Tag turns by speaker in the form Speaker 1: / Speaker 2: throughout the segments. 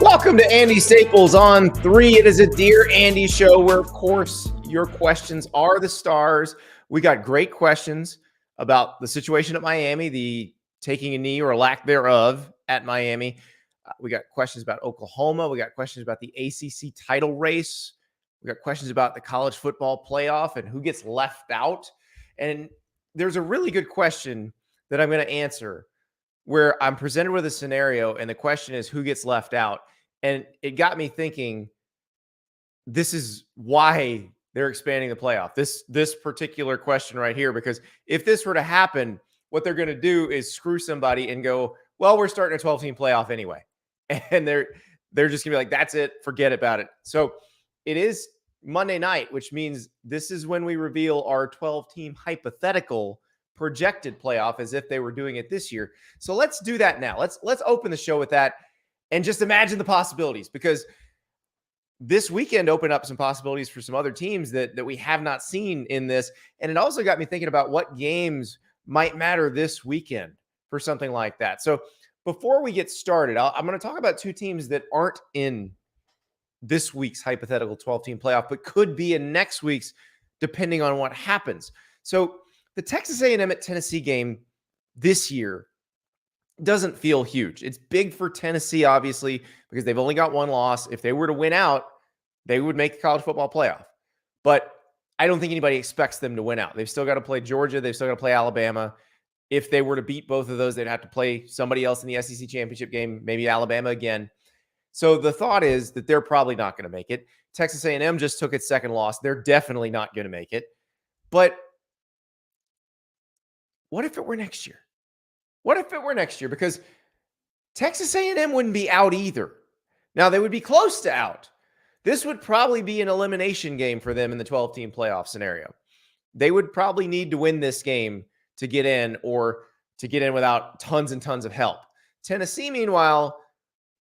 Speaker 1: Welcome to Andy Staples On3. It is a Dear Andy show where, of course, your questions are the stars. We got great questions about the situation at Miami, the taking a knee or a lack thereof at Miami. We got questions about Oklahoma. We got questions about the ACC title race. We got questions about the college football playoff and who gets left out. And there's a really good question that I'm going to answer where I'm presented with a scenario and the question is who gets left out. And it got me thinking, this is why they're expanding the playoff. This particular question right here, because if this were to happen, what they're going to do is screw somebody and go, well, we're starting a 12-team playoff anyway. And they're just going to be like, that's it, forget about it. So it is Monday night, which means this is when we reveal our 12-team hypothetical projected playoff as if they were doing it this year. So let's do that now. Let's open the show with that. And just imagine the possibilities, because this weekend opened up some possibilities for some other teams that we have not seen in this. And it also got me thinking about what games might matter this weekend for something like that. So before we get started, I'm going to talk about two teams that aren't in this week's hypothetical 12-team playoff, but could be in next week's, depending on what happens. So the Texas A&M at Tennessee game this year doesn't feel huge. It's big for Tennessee, obviously, because they've only got one loss. If they were to win out, they would make the college football playoff. But I don't think anybody expects them to win out. They've still got to play Georgia. They've still got to play Alabama. If they were to beat both of those, they'd have to play somebody else in the SEC championship game, maybe Alabama again. So the thought is that they're probably not going to make it. Texas A&M just took its second loss. They're definitely not going to make it. But what if it were next year? What if it were next year? Because Texas A&M wouldn't be out either. Now, they would be close to out. This would probably be an elimination game for them in the 12-team playoff scenario. They would probably need to win this game to get in, or to get in without tons and tons of help. Tennessee, meanwhile,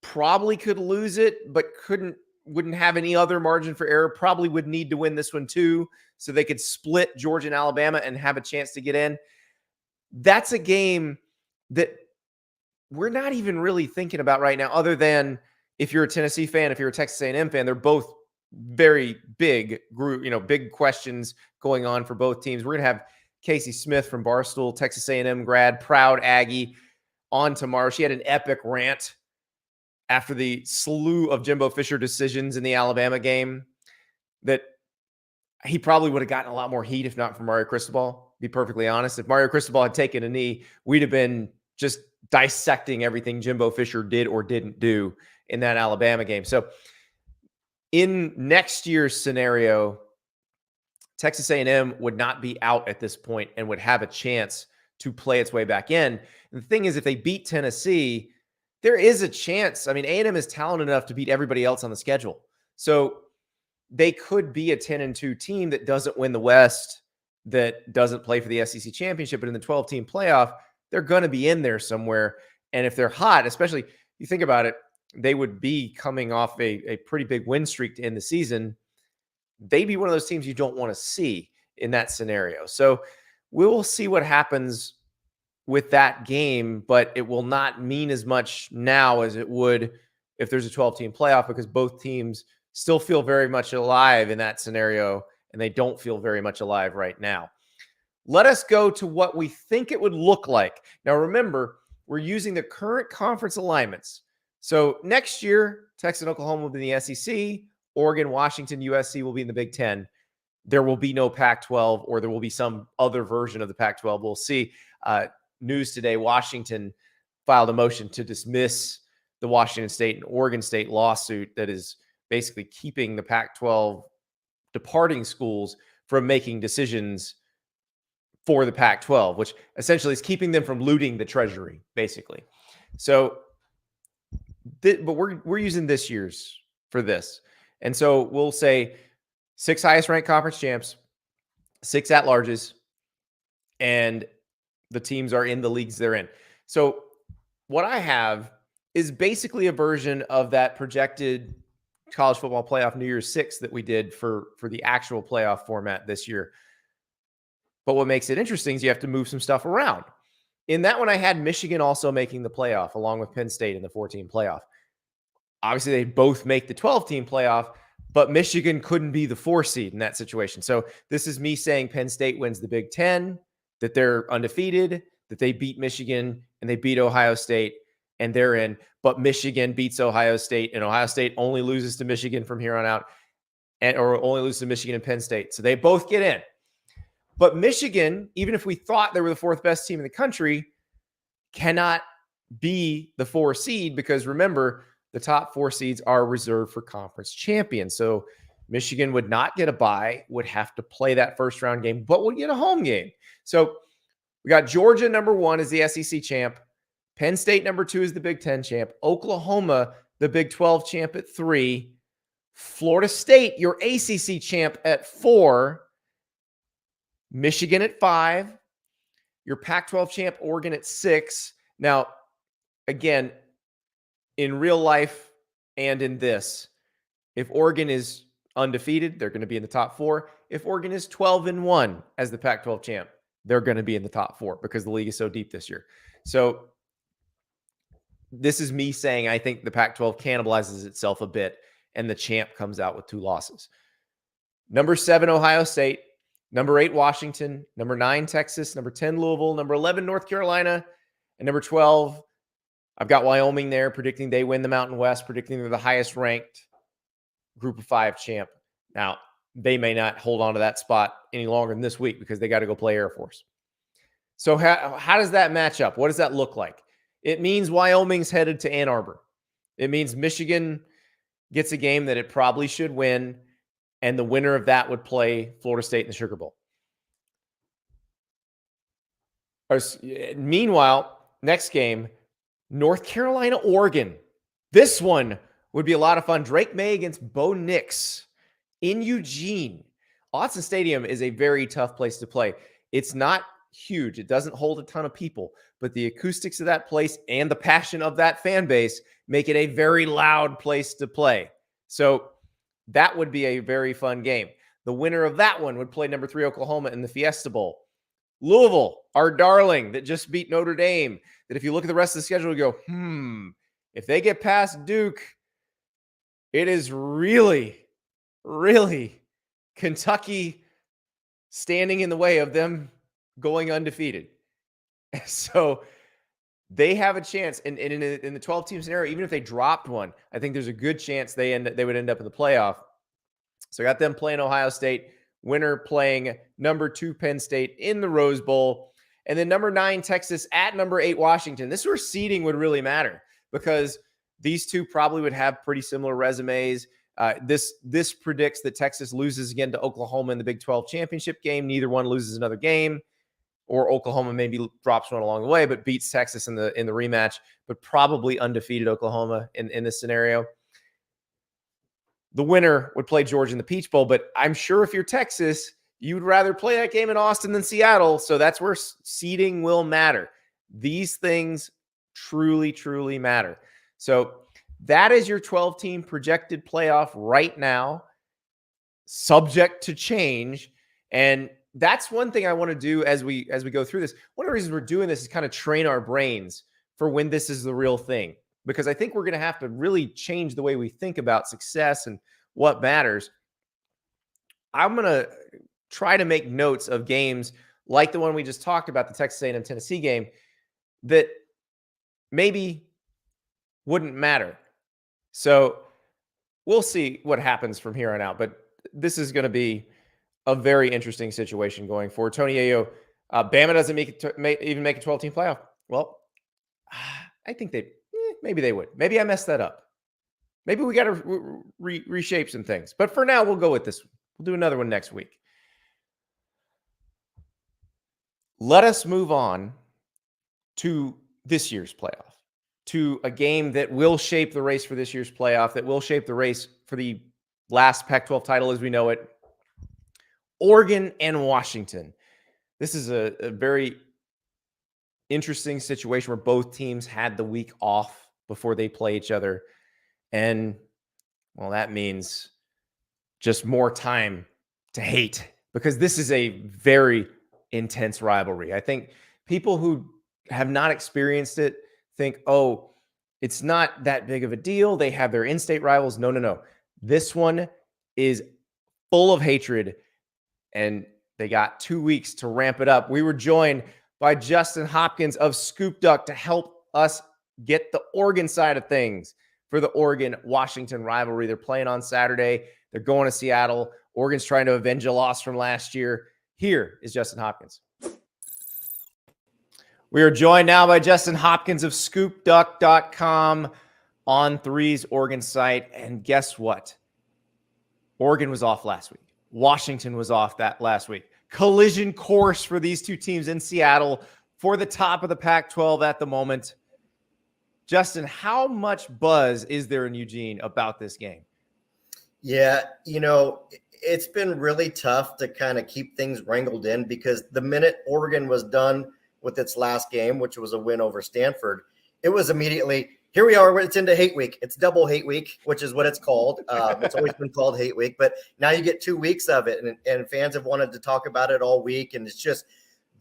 Speaker 1: probably could lose it, but wouldn't have any other margin for error. Probably would need to win this one too, so they could split Georgia and Alabama and have a chance to get in. That's a game that we're not even really thinking about right now, other than if you're a Tennessee fan, if you're a Texas A&M fan, they're both very big group, big questions going on for both teams. We're going to have Casey Smith from Barstool, Texas A&M grad, proud Aggie, on tomorrow. She had an epic rant after the slew of Jimbo Fisher decisions in the Alabama game that he probably would have gotten a lot more heat if not for Mario Cristobal, be perfectly honest. If Mario Cristobal had taken a knee, we'd have been just dissecting everything Jimbo Fisher did or didn't do in that Alabama game. So in next year's scenario, Texas A&M would not be out at this point and would have a chance to play its way back in. And the thing is, if they beat Tennessee, there is a chance. I mean, A&M is talented enough to beat everybody else on the schedule. So they could be a 10-2 team that doesn't win the West, that doesn't play for the SEC championship, but in the 12-team playoff, they're going to be in there somewhere. And if they're hot, especially you think about it, they would be coming off a pretty big win streak to end the season. They'd be one of those teams you don't want to see in that scenario. So we'll see what happens with that game, but it will not mean as much now as it would if there's a 12-team playoff, because both teams still feel very much alive in that scenario, and they don't feel very much alive right now. Let us go to what we think it would look like. Now, remember, we're using the current conference alignments. So next year, Texas and Oklahoma will be in the SEC. Oregon, Washington, USC will be in the Big Ten. There will be no Pac-12, or there will be some other version of the Pac-12. We'll see. News today, Washington filed a motion to dismiss the Washington State and Oregon State lawsuit that is basically keeping the Pac-12 departing schools from making decisions for the Pac-12, which essentially is keeping them from looting the treasury, basically. So, but we're using this year's for this. And so we'll say 6 highest ranked conference champs, 6 at-larges, and the teams are in the leagues they're in. So what I have is basically a version of that projected college football playoff New Year's Six that we did for the actual playoff format this year. But what makes it interesting is you have to move some stuff around. In that one, I had Michigan also making the playoff along with Penn State in the 14 playoff. Obviously, they both make the 12-team playoff, but Michigan couldn't be the 4 seed in that situation. So this is me saying Penn State wins the Big Ten, that they're undefeated, that they beat Michigan and they beat Ohio State, and they're in. But Michigan beats Ohio State, and Ohio State only loses to Michigan from here on out, or only loses to Michigan and Penn State. So they both get in. But Michigan, even if we thought they were the 4th best team in the country, cannot be the 4 seed because remember, the top 4 seeds are reserved for conference champions. So Michigan would not get a bye, would have to play that first round game, but would get a home game. So we got Georgia number 1 as the SEC champ. Penn State number 2 is the Big Ten champ. Oklahoma, the Big 12 champ at 3. Florida State, your ACC champ at 4. Michigan at 5. Your Pac-12 champ, Oregon at 6. Now, again, in real life and in this, if Oregon is undefeated, they're going to be in the top 4. If Oregon is 12-1 as the Pac-12 champ, they're going to be in the top 4 because the league is so deep this year. So this is me saying I think the Pac-12 cannibalizes itself a bit and the champ comes out with 2 losses. Number 7, Ohio State. Number 8, Washington. Number 9, Texas. Number 10, Louisville. Number 11, North Carolina. And number 12, I've got Wyoming there, predicting they win the Mountain West, predicting they're the highest ranked Group of 5 champ. Now, they may not hold on to that spot any longer than this week because they got to go play Air Force. So how does that match up? What does that look like? It means Wyoming's headed to Ann Arbor. It means Michigan gets a game that it probably should win, and the winner of that would play Florida State in the Sugar Bowl. Meanwhile, next game, North Carolina, Oregon. This one would be a lot of fun. Drake May against Bo Nix in Eugene. Autzen Stadium is a very tough place to play. It's not huge. It doesn't hold a ton of people, but the acoustics of that place and the passion of that fan base make it a very loud place to play. So that would be a very fun game. The winner of that one would play number 3 Oklahoma in the Fiesta Bowl. Louisville, our darling that just beat Notre Dame, that if you look at the rest of the schedule, you go, if they get past Duke, it is really, really Kentucky standing in the way of them going undefeated. So they have a chance. And in the 12-team scenario, even if they dropped one, I think there's a good chance they would end up in the playoff. So I got them playing Ohio State, winner playing number 2 Penn State in the Rose Bowl, and then number 9 Texas at number 8 Washington. This is where seeding would really matter because these two probably would have pretty similar resumes. This predicts that Texas loses again to Oklahoma in the Big 12 championship game. Neither one loses another game, or Oklahoma maybe drops one along the way, but beats Texas in the rematch, but probably undefeated Oklahoma in this scenario. The winner would play Georgia in the Peach Bowl, but I'm sure if you're Texas, you'd rather play that game in Austin than Seattle. So that's where seeding will matter. These things truly, truly matter. So that is your 12-team projected playoff right now, subject to change. And that's one thing I want to do as we go through this. One of the reasons we're doing this is kind of train our brains for when this is the real thing, because I think we're going to have to really change the way we think about success and what matters. I'm going to try to make notes of games like the one we just talked about, the Texas A&M Tennessee game, that maybe wouldn't matter. So we'll see what happens from here on out. But this is going to be a very interesting situation going forward. Tony Ayo, Bama doesn't even make a 12-team playoff. Well, I think maybe they would. Maybe I messed that up. Maybe we got to reshape some things. But for now, we'll go with this. We'll do another one next week. Let us move on to this year's playoff, to a game that will shape the race for this year's playoff, that will shape the race for the last Pac-12 title as we know it. Oregon and Washington. This is a very interesting situation where both teams had the week off before they play each other. And, well, that means just more time to hate, because this is a very intense rivalry. I think people who have not experienced it think, oh, It's not that big of a deal. They have their in-state rivals. No, no, no. This one is full of hatred, and they got 2 weeks to ramp it up. We were joined by Justin Hopkins of Scoop Duck to help us get the Oregon side of things for the Oregon-Washington rivalry. They're playing on Saturday. They're going to Seattle. Oregon's trying to avenge a loss from last year. Here is Justin Hopkins. We are joined now by Justin Hopkins of scoopduck.com, On3's Oregon site. And guess what? Oregon was off last week. Washington was off that last week. Collision course for these two teams in Seattle for the top of the Pac-12 at the moment. Justin, how much buzz is there in Eugene about this game?
Speaker 2: Yeah, it's been really tough to kind of keep things wrangled in, because the minute Oregon was done with its last game, which was a win over Stanford, it was immediately, here we are, it's into hate week. It's double hate week, which is what it's called. It's always been called hate week, but now you get 2 weeks of it, and fans have wanted to talk about it all week. And it's just,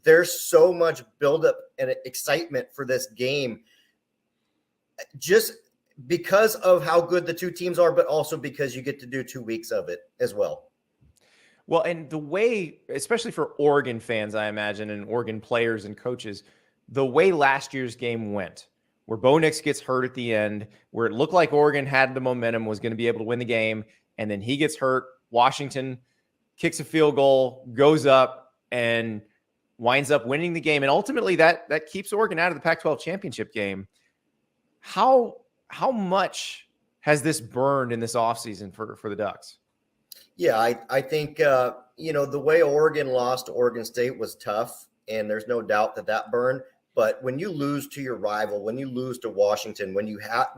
Speaker 2: there's so much buildup and excitement for this game, just because of how good the two teams are, but also because you get to do 2 weeks of it as well.
Speaker 1: Well, and the way, especially for Oregon fans, I imagine, and Oregon players and coaches, the way last year's game went, where Bo Nix gets hurt at the end, where it looked like Oregon had the momentum, was going to be able to win the game, and then he gets hurt. Washington kicks a field goal, goes up, and winds up winning the game. And ultimately, that keeps Oregon out of the Pac-12 championship game. How much has this burned in this offseason for the Ducks?
Speaker 2: Yeah, I think, the way Oregon lost to Oregon State was tough, and there's no doubt that burned. But when you lose to your rival, when you lose to Washington, when you had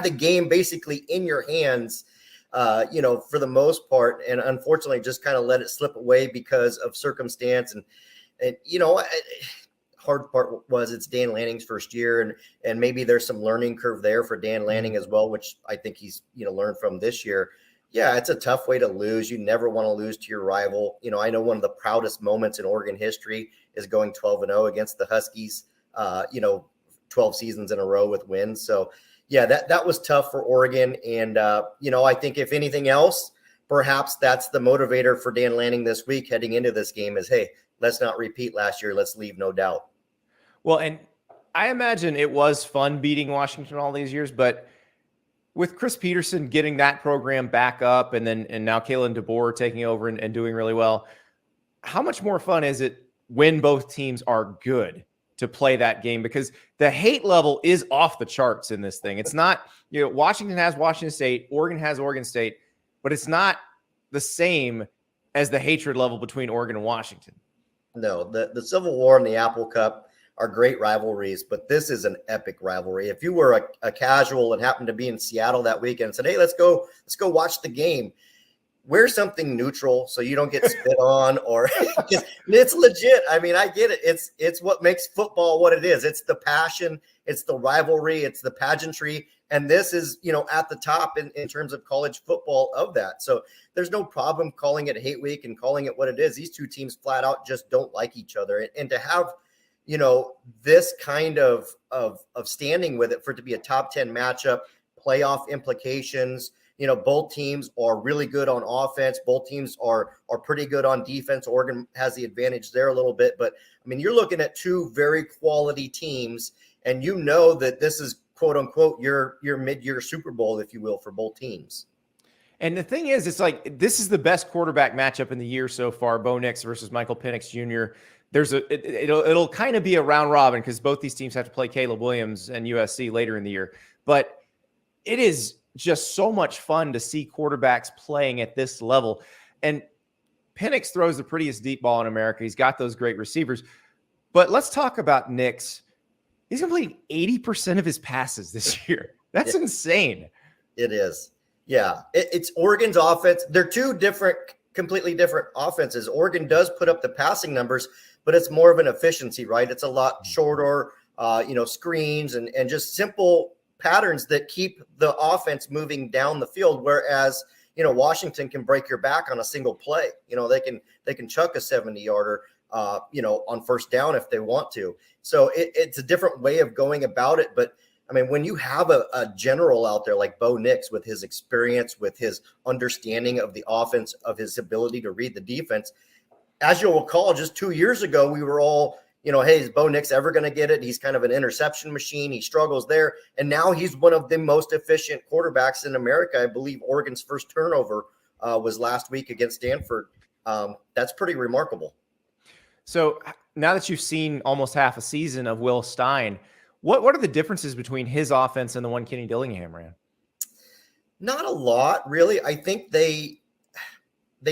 Speaker 2: the game basically in your hands, for the most part, and unfortunately just kind of let it slip away because of circumstance, and hard part was it's Dan Lanning's first year, and maybe there's some learning curve there for Dan Lanning as well, which I think he's learned from this year. Yeah, it's a tough way to lose. You never want to lose to your rival. I know one of the proudest moments in Oregon history is going 12-0 against the Huskies, 12 seasons in a row with wins. So, yeah, that was tough for Oregon. And, I think if anything else, perhaps that's the motivator for Dan Lanning this week heading into this game is, hey, let's not repeat last year. Let's leave no doubt.
Speaker 1: Well, and I imagine it was fun beating Washington all these years, but with Chris Peterson getting that program back up, and now Kalen DeBoer taking over and doing really well, how much more fun is it when both teams are good to play that game? Because the hate level is off the charts in this thing. It's not, Washington has Washington State, Oregon has Oregon State, but it's not the same as the hatred level between Oregon and Washington.
Speaker 2: No, the Civil War and the Apple Cup are great rivalries, but this is an epic rivalry. If you were a casual and happened to be in Seattle that weekend and said, hey, let's go watch the game, wear something neutral so you don't get spit on, or it's legit. I mean, I get it. It's what makes football what it is. It's the passion, it's the rivalry, it's the pageantry. And this is, at the top in terms of college football of that. So there's no problem calling it hate week and calling it what it is. These two teams flat out just don't like each other. And to have, this kind of standing with it, for it to be a top 10 matchup, playoff implications, both teams are really good on offense. Both teams are pretty good on defense. Oregon has the advantage there a little bit, but I mean, you're looking at two very quality teams, and that this is quote unquote your mid-year Super Bowl, if you will, for both teams.
Speaker 1: And the thing is, it's like, this is the best quarterback matchup in the year so far, Bo Nix versus Michael Penix Jr. It'll kind of be a round robin, because both these teams have to play Caleb Williams and USC later in the year. But it is just so much fun to see quarterbacks playing at this level. And Penix throws the prettiest deep ball in America. He's got those great receivers. But let's talk about Nix. He's completing 80% of his passes this year. That's insane.
Speaker 2: It is. Yeah. It's Oregon's offense. They're two completely different offenses. Oregon does put up the passing numbers, but it's more of an efficiency, right? It's a lot shorter, screens and just simple patterns that keep the offense moving down the field. Whereas, Washington can break your back on a single play. They can chuck a 70-yarder, on first down if they want to. So it's a different way of going about it. But I mean, when you have a general out there like Bo Nix with his experience, with his understanding of the offense, of his ability to read the defense, as you'll recall, just 2 years ago, we were all, hey, is Bo Nix ever going to get it? He's kind of an interception machine. He struggles there. And now he's one of the most efficient quarterbacks in America. I believe Oregon's first turnover was last week against Stanford. That's pretty remarkable.
Speaker 1: So now that you've seen almost half a season of Will Stein, what are the differences between his offense and the one Kenny Dillingham ran?
Speaker 2: Not a lot, really. I think they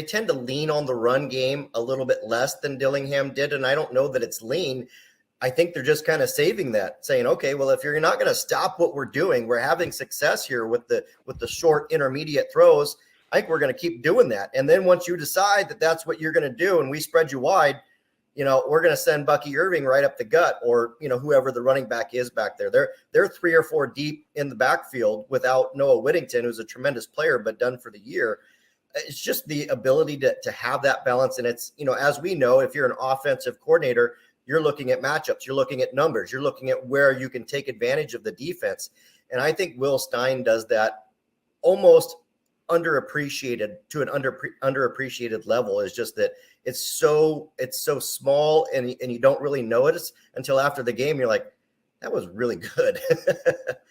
Speaker 2: tend to lean on the run game a little bit less than Dillingham did. And I don't know that it's lean. I think they're just kind of saving that, saying, okay, well, if you're not going to stop what we're doing, we're having success here with the short intermediate throws. I think we're going to keep doing that. And then once you decide that that's what you're going to do and we spread you wide, we're going to send Bucky Irving right up the gut, or, whoever the running back is back there. They're 3 or 4 deep in the backfield without Noah Whittington, who's a tremendous player, but done for the year. It's just the ability to have that balance. And it's, as we know, if you're an offensive coordinator, you're looking at matchups, you're looking at numbers, you're looking at where you can take advantage of the defense. And I think Will Stein does that almost underappreciated to an underappreciated level. Is just that it's so small and you don't really notice until after the game. You're like, that was really good.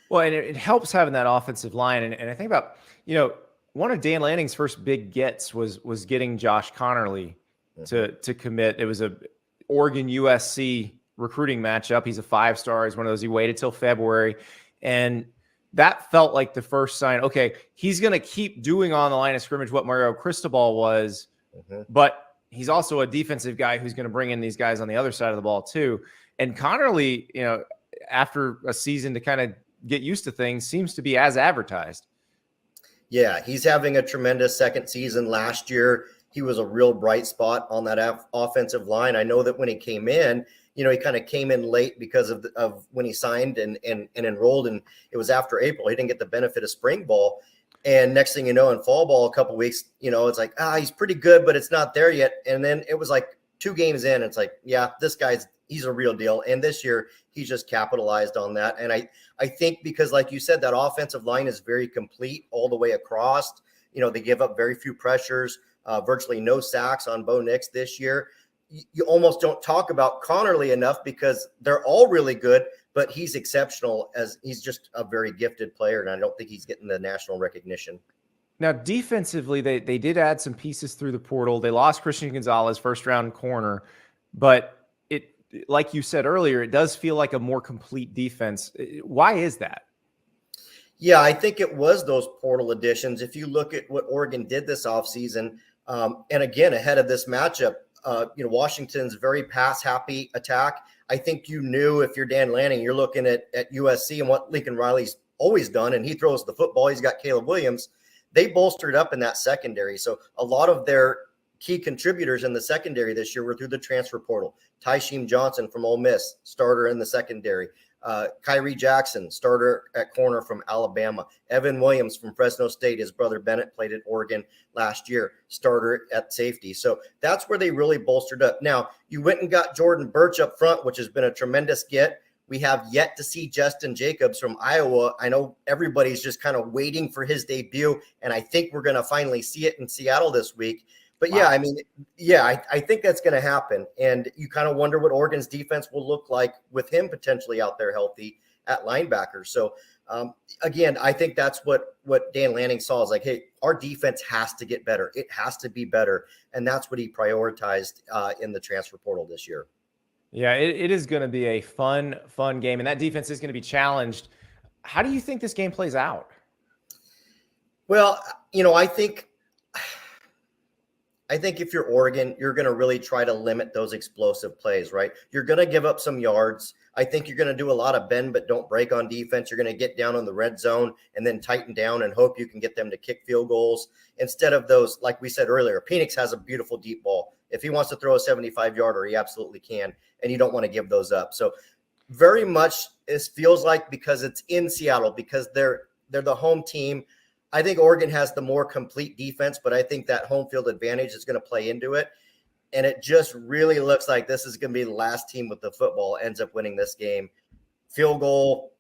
Speaker 1: Well, and it helps having that offensive line. And I think about, one of Dan Lanning's first big gets was getting Josh Connerly to commit. It was a Oregon USC recruiting matchup. He's a 5-star. He's one of those, he waited till February. And that felt like the first sign, okay, he's going to keep doing on the line of scrimmage what Mario Cristobal was, but he's also a defensive guy who's going to bring in these guys on the other side of the ball too. And Connerly, after a season to kind of get used to things, seems to be as advertised.
Speaker 2: Yeah, he's having a tremendous second season. Last year, he was a real bright spot on that offensive line. I know that when he came in, he kind of came in late because of when he signed and enrolled, and it was after April. He didn't get the benefit of spring ball. And next thing you know, in fall ball, a couple weeks, it's like, he's pretty good, but it's not there yet. And then it was like 2 games in, it's like, yeah, he's a real deal. And this year, he's just capitalized on that. And I think because, like you said, that offensive line is very complete all the way across. They give up very few pressures, virtually no sacks on Bo Nix this year. You almost don't talk about Connerly enough because they're all really good, but he's exceptional, as he's just a very gifted player. And I don't think he's getting the national recognition.
Speaker 1: Now, defensively, they did add some pieces through the portal. They lost Christian Gonzalez, first-round corner, but like you said earlier, it does feel like a more complete defense. Why is that?
Speaker 2: Yeah, I think it was those portal additions. If you look at what Oregon did this offseason, and again, ahead of this matchup, Washington's very pass-happy attack. I think you knew, if you're Dan Lanning, you're looking at USC and what Lincoln Riley's always done, and he throws the football. He's got Caleb Williams. They bolstered up in that secondary. So a lot of their key contributors in the secondary this year were through the transfer portal. Tysheem Johnson from Ole Miss, starter in the secondary. Kyrie Jackson, starter at corner from Alabama. Evan Williams from Fresno State. His brother Bennett played at Oregon last year, starter at safety. So that's where they really bolstered up. Now, you went and got Jordan Birch up front, which has been a tremendous get. We have yet to see Justin Jacobs from Iowa. I know everybody's just kind of waiting for his debut, and I think we're going to finally see it in Seattle this week. But yeah, I mean, I think that's going to happen. And you kind of wonder what Oregon's defense will look like with him potentially out there healthy at linebacker. So again, I think that's what Dan Lanning saw, is like, hey, our defense has to get better. It has to be better. And that's what he prioritized in the transfer portal this year.
Speaker 1: Yeah, it is going to be a fun game. And that defense is going to be challenged. How do you think this game plays out?
Speaker 2: Well, I think if you're Oregon, you're going to really try to limit those explosive plays, right? You're going to give up some yards. I think you're going to do a lot of bend but don't break on defense. You're going to get down on the red zone and then tighten down and hope you can get them to kick field goals instead of those, like we said earlier. Penix has a beautiful deep ball. If he wants to throw a 75-yarder, he absolutely can, and you don't want to give those up. So very much it feels like, because it's in Seattle, because they're the home team, I think Oregon has the more complete defense, but I think that home field advantage is going to play into it. And it just really looks like this is going to be the last team with the football ends up winning this game. field goal,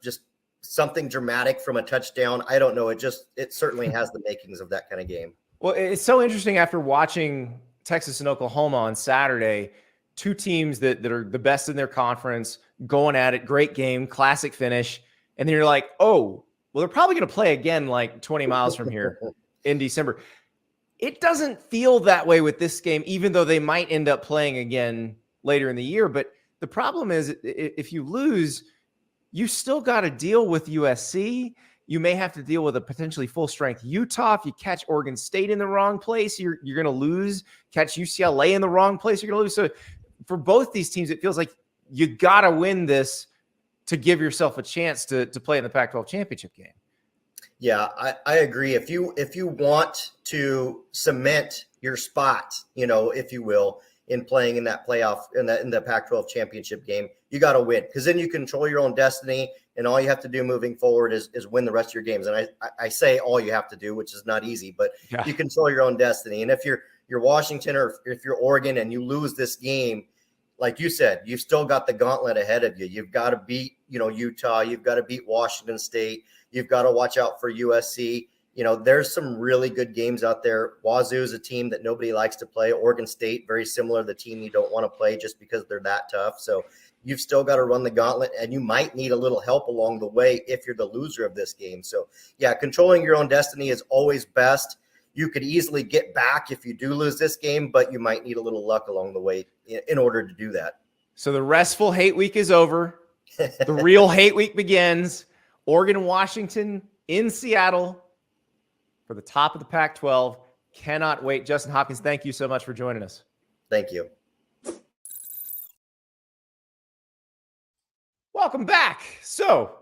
Speaker 2: just something dramatic from a touchdown. I don't know. It certainly has the makings of that kind of game.
Speaker 1: Well, it's so interesting after watching Texas and Oklahoma on Saturday, two teams that are the best in their conference, going at it, great game, classic finish. And then you're like, oh, well, they're probably going to play again like 20 miles from here in December. It doesn't feel that way with this game, even though they might end up playing again later in the year. But the problem is if you lose, you still got to deal with USC. You may have to deal with a potentially full-strength Utah. If you catch Oregon State in the wrong place, you're going to lose. Catch UCLA in the wrong place, you're going to lose. So for both these teams, it feels like you got to win this to give yourself a chance to play in the Pac-12 championship game.
Speaker 2: Yeah, I agree. If you want to cement your spot, if you will, in playing in that playoff, in the Pac-12 championship game, you got to win, because then you control your own destiny, and all you have to do moving forward is win the rest of your games. And I say all you have to do, which is not easy, but you control your own destiny. And if you're Washington or if you're Oregon and you lose this game, like you said, you've still got the gauntlet ahead of you. You've got to beat, Utah. You've got to beat Washington State. You've got to watch out for USC. There's some really good games out there. Wazoo is a team that nobody likes to play. Oregon State, very similar, the team you don't want to play just because they're that tough. So you've still got to run the gauntlet, and you might need a little help along the way if you're the loser of this game. So, yeah, controlling your own destiny is always best. You could easily get back if you do lose this game, but you might need a little luck along the way in order to do that.
Speaker 1: So the restful hate week is over. The real hate week begins. Oregon, Washington in Seattle for the top of the Pac-12. Cannot wait. Justin Hopkins, thank you so much for joining us.
Speaker 2: Thank you.
Speaker 1: Welcome back. So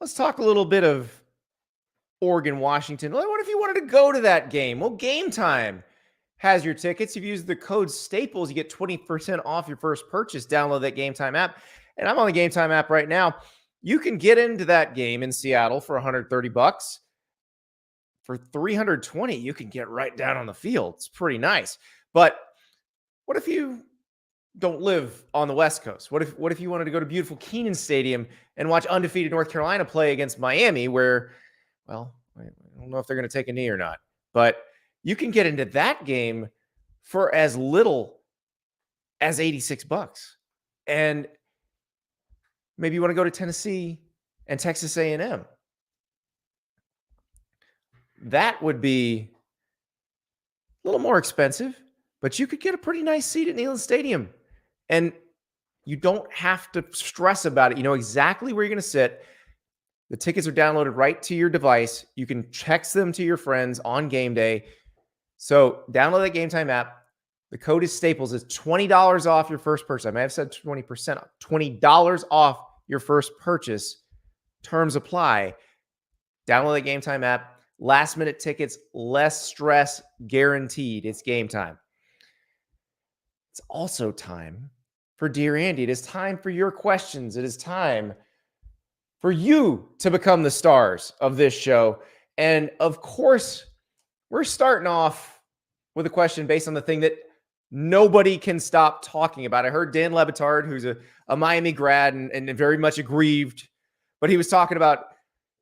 Speaker 1: let's talk a little bit of Oregon, Washington. What if you wanted to go to that game? Well, Game Time has your tickets. If you use the code STAPLES, you get 20% off your first purchase. Download that Game Time app. And I'm on the Game Time app right now. You can get into that game in Seattle for $130. For $320, you can get right down on the field. It's pretty nice. But what if you don't live on the West Coast? What if you wanted to go to beautiful Kenan Stadium and watch undefeated North Carolina play against Miami, where, well, I don't know if they're going to take a knee or not, but you can get into that game for as little as $86. And maybe you want to go to Tennessee and Texas A&M. That would be a little more expensive, but you could get a pretty nice seat at Neyland Stadium. And you don't have to stress about it. You know exactly where you're going to sit. The tickets are downloaded right to your device. You can text them to your friends on game day. So download that Game Time app. The code is STAPLES. It's $20 off your first purchase. I may have said 20% off. $20 off your first purchase. Terms apply. Download the Game Time app. Last minute tickets, less stress, guaranteed. It's game time. It's also time for Dear Andy. It is time for your questions. It is time for you to become the stars of this show. And of course, we're starting off with a question based on the thing that nobody can stop talking about. I heard Dan Lebitard, who's a Miami grad and very much aggrieved, but he was talking about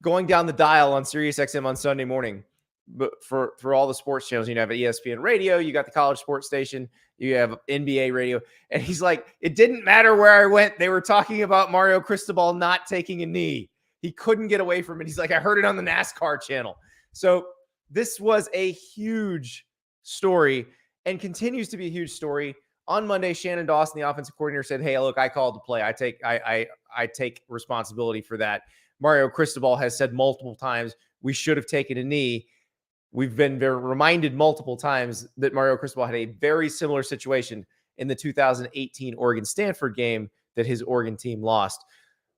Speaker 1: going down the dial on SiriusXM on Sunday morning. But for all the sports channels, you have ESPN radio, you got the college sports station, you have NBA radio. And he's like, it didn't matter where I went. They were talking about Mario Cristobal not taking a knee. He couldn't get away from it. He's like, I heard it on the NASCAR channel. So this was a huge story and continues to be a huge story. On Monday, Shannon Dawson, the offensive coordinator, said, hey, look, I called the play. I take responsibility for that. Mario Cristobal has said multiple times we should have taken a knee. We've been reminded multiple times that Mario Cristobal had a very similar situation in the 2018 Oregon-Stanford game that his Oregon team lost.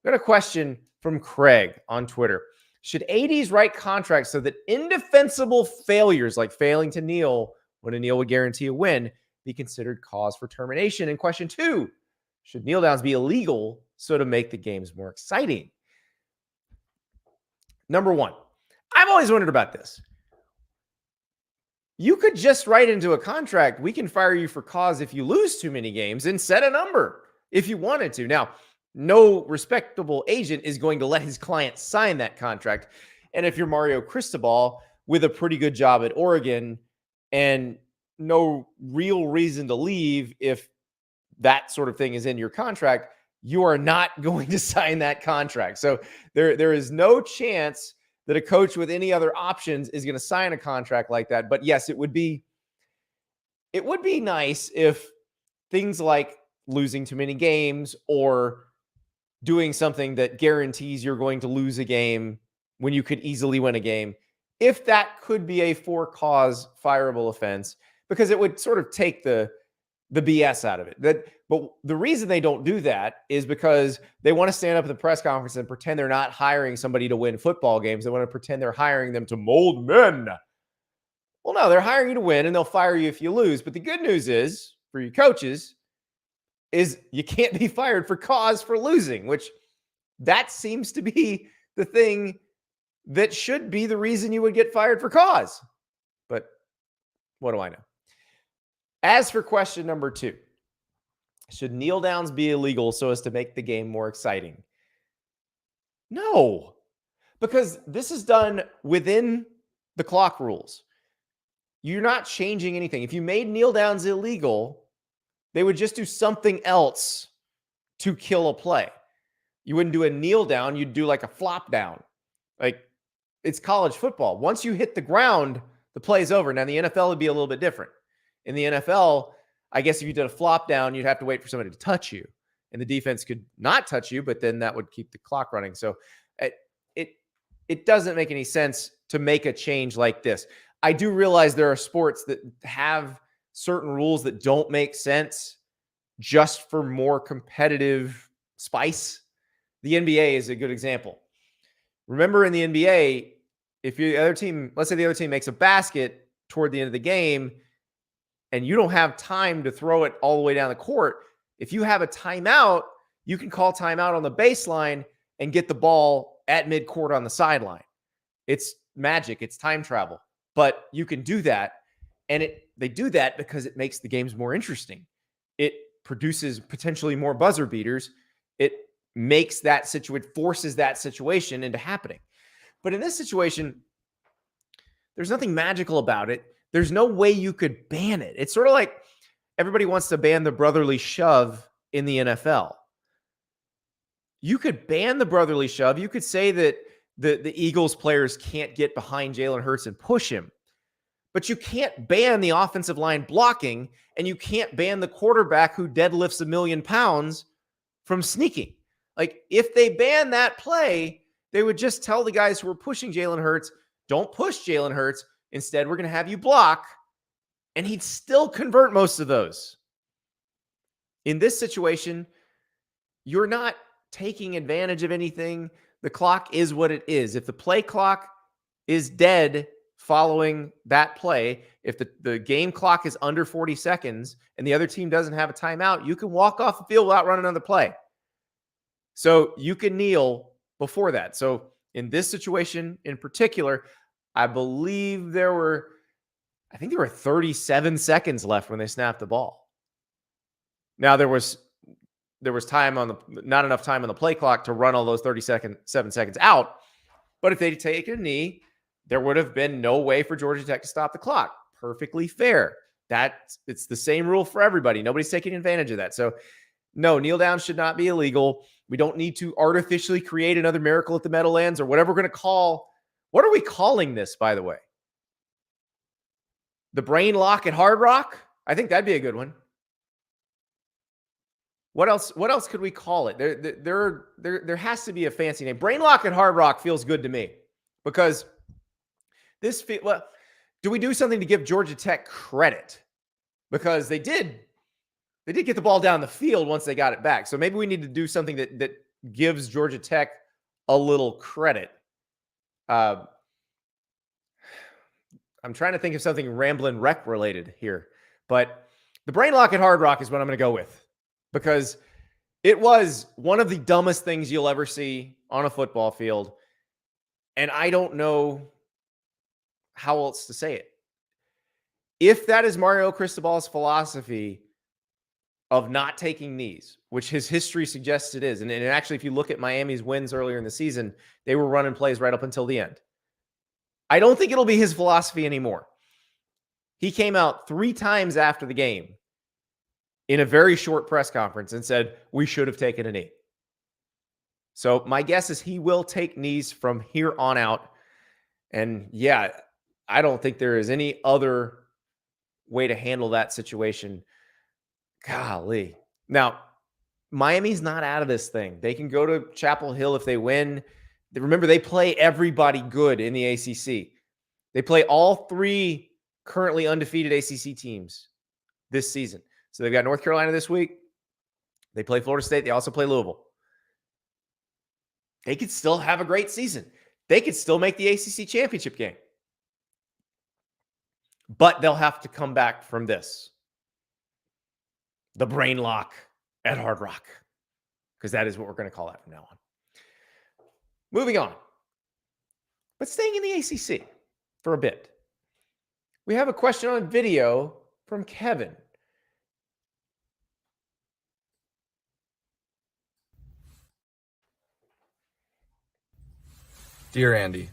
Speaker 1: Got a question from Craig on Twitter. Should ADs write contracts so that indefensible failures like failing to kneel when a kneel would guarantee a win be considered cause for termination? And question 2, should kneel downs be illegal so to make the games more exciting? Number 1, I've always wondered about this. You could just write into a contract, we can fire you for cause if you lose too many games, and set a number if you wanted to. Now, no respectable agent is going to let his client sign that contract. And if you're Mario Cristobal with a pretty good job at Oregon and no real reason to leave, if that sort of thing is in your contract, you are not going to sign that contract. So there is no chance that a coach with any other options is going to sign a contract like that. But yes, it would be nice if things like losing too many games or doing something that guarantees you're going to lose a game when you could easily win a game, if that could be a for-cause fireable offense, because it would sort of take the BS out of it. But the reason they don't do that is because they want to stand up at the press conference and pretend they're not hiring somebody to win football games. They want to pretend they're hiring them to mold men. Well, no, they're hiring you to win, and they'll fire you if you lose. But the good news is, for your coaches, is you can't be fired for cause for losing, which that seems to be the thing that should be the reason you would get fired for cause. But what do I know? As for question number 2, should kneel downs be illegal so as to make the game more exciting? No, because this is done within the clock rules. You're not changing anything. If you made kneel downs illegal, they would just do something else to kill a play. You wouldn't do a kneel down. You'd do like a flop down. Like, it's college football. Once you hit the ground, the play's over. Now, the NFL would be a little bit different. In the NFL, I guess if you did a flop down, you'd have to wait for somebody to touch you. And the defense could not touch you, but then that would keep the clock running. So it doesn't make any sense to make a change like this. I do realize there are sports that have certain rules that don't make sense just for more competitive spice. The NBA is a good example. Remember, in the NBA, if the other team, let's say the other team makes a basket toward the end of the game and you don't have time to throw it all the way down the court, if you have a timeout, you can call timeout on the baseline and get the ball at midcourt on the sideline. It's magic. It's time travel. But you can do that. And they do that because it makes the games more interesting. It produces potentially more buzzer beaters. It makes that situation, forces that situation into happening. But in this situation, there's nothing magical about it. There's no way you could ban it. It's sort of like everybody wants to ban the brotherly shove in the NFL. You could ban the brotherly shove. You could say that the Eagles players can't get behind Jalen Hurts and push him. But you can't ban the offensive line blocking, and you can't ban the quarterback who deadlifts 1 million pounds from sneaking. Like, if they ban that play, they would just tell the guys who are pushing Jalen Hurts, don't push Jalen Hurts. Instead, we're going to have you block. And he'd still convert most of those. In this situation, you're not taking advantage of anything. The clock is what it is. If the play clock is dead following that play, if the game clock is under 40 seconds and the other team doesn't have a timeout, you can walk off the field without running another play. So you can kneel before that. So in this situation in particular, I believe there were 37 seconds left when they snapped the ball. Now there was time not enough time on the play clock to run all those 7 seconds out. But if they'd taken a knee, there would have been no way for Georgia Tech to stop the clock. Perfectly fair. It's the same rule for everybody. Nobody's taking advantage of that. So no, kneel down should not be illegal. We don't need to artificially create another miracle at the Meadowlands or whatever we're going to call. What are we calling this, by the way? The brain lock at Hard Rock? I think that'd be a good one. What else could we call it? There has to be a fancy name. Brain lock at Hard Rock feels good to me because do we do something to give Georgia Tech credit? Because they did get the ball down the field once they got it back. So maybe we need to do something that gives Georgia Tech a little credit. I'm trying to think of something Ramblin' Wreck related here, but the brain lock at Hard Rock is what I'm going to go with because it was one of the dumbest things you'll ever see on a football field. And I don't know how else to say it. If that is Mario Cristobal's philosophy of not taking knees, which his history suggests it is. And actually, if you look at Miami's wins earlier in the season, they were running plays right up until the end. I don't think it'll be his philosophy anymore. He came out 3 times after the game in a very short press conference and said, we should have taken a knee. So my guess is he will take knees from here on out. And yeah, I don't think there is any other way to handle that situation. Golly. Now, Miami's not out of this thing. They can go to Chapel Hill if they win. Remember, they play everybody good in the ACC. They play all 3 currently undefeated ACC teams this season. So they've got North Carolina this week. They play Florida State. They also play Louisville. They could still have a great season. They could still make the ACC championship game. But they'll have to come back from this. The brain lock at Hard Rock. Because that is what we're going to call that from now on. Moving on. But staying in the ACC for a bit. We have a question on video from Kevin.
Speaker 3: Dear Andy,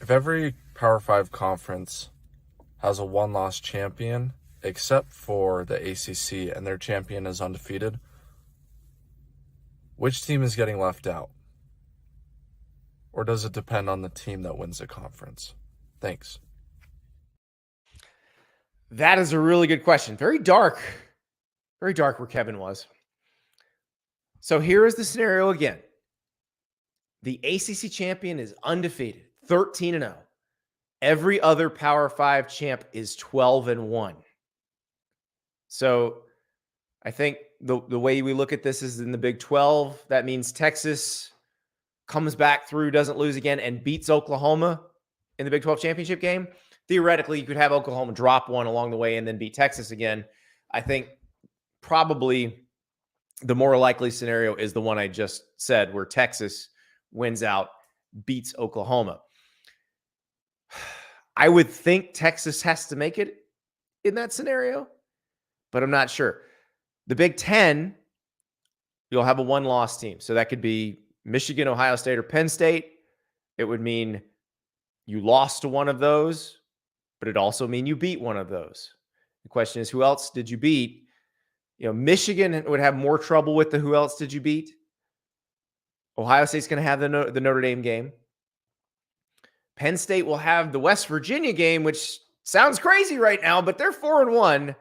Speaker 3: if every Power 5 conference has a one-loss champion, except for the ACC, and their champion is undefeated, which team is getting left out? Or does it depend on the team that wins the conference? Thanks.
Speaker 1: That is a really good question. Very dark where Kevin was. So here is the scenario again. The ACC champion is undefeated, 13-0. Every other Power 5 champ is 12-1. So I think the way we look at this is in the Big 12. That means Texas comes back through, doesn't lose again, and beats Oklahoma in the Big 12 championship game. Theoretically, you could have Oklahoma drop one along the way and then beat Texas again. I think probably the more likely scenario is the one I just said, where Texas wins out, beats Oklahoma. I would think Texas has to make it in that scenario, but I'm not sure. The Big 10, you'll have a one-loss team. So that could be Michigan, Ohio State, or Penn State. It would mean you lost to one of those, but it also mean you beat one of those. The question is, who else did you beat? You know, Michigan would have more trouble with the who else did you beat. Ohio State's going to have the Notre Dame game. Penn State will have the West Virginia game, which sounds crazy right now, but they're 4-1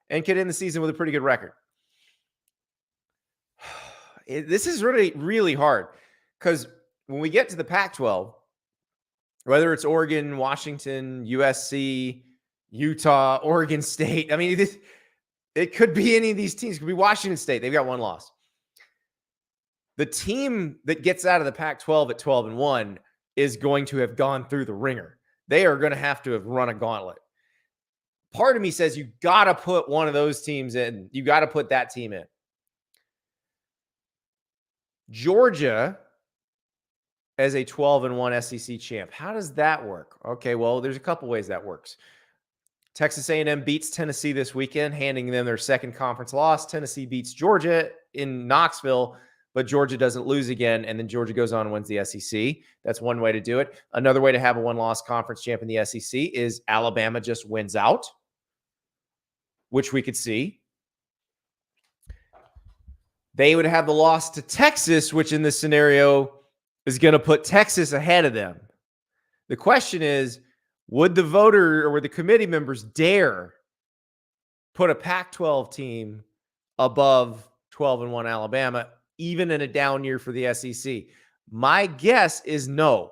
Speaker 1: and could end the season with a pretty good record. This is really, really hard because when we get to the Pac-12, whether it's Oregon, Washington, USC, Utah, Oregon State, I mean, it could be any of these teams. It could be Washington State. They've got one loss. The team that gets out of the Pac-12 at 12-1 is going to have gone through the ringer. They are going to have run a gauntlet. Part of me says you got to put one of those teams in. You got to put that team in. Georgia as a 12-1 SEC champ. How does that work? Okay, well, there's a couple ways that works. Texas A&M beats Tennessee this weekend, handing them their second conference loss. Tennessee beats Georgia in Knoxville, but Georgia doesn't lose again, and then Georgia goes on and wins the SEC. That's one way to do it. Another way to have a one-loss conference champ in the SEC is Alabama just wins out, which we could see. They would have the loss to Texas, which in this scenario is going to put Texas ahead of them. The question is, would the voter or would the committee members dare put a Pac-12 team above 12-1 Alabama, even in a down year for the SEC? My guess is no.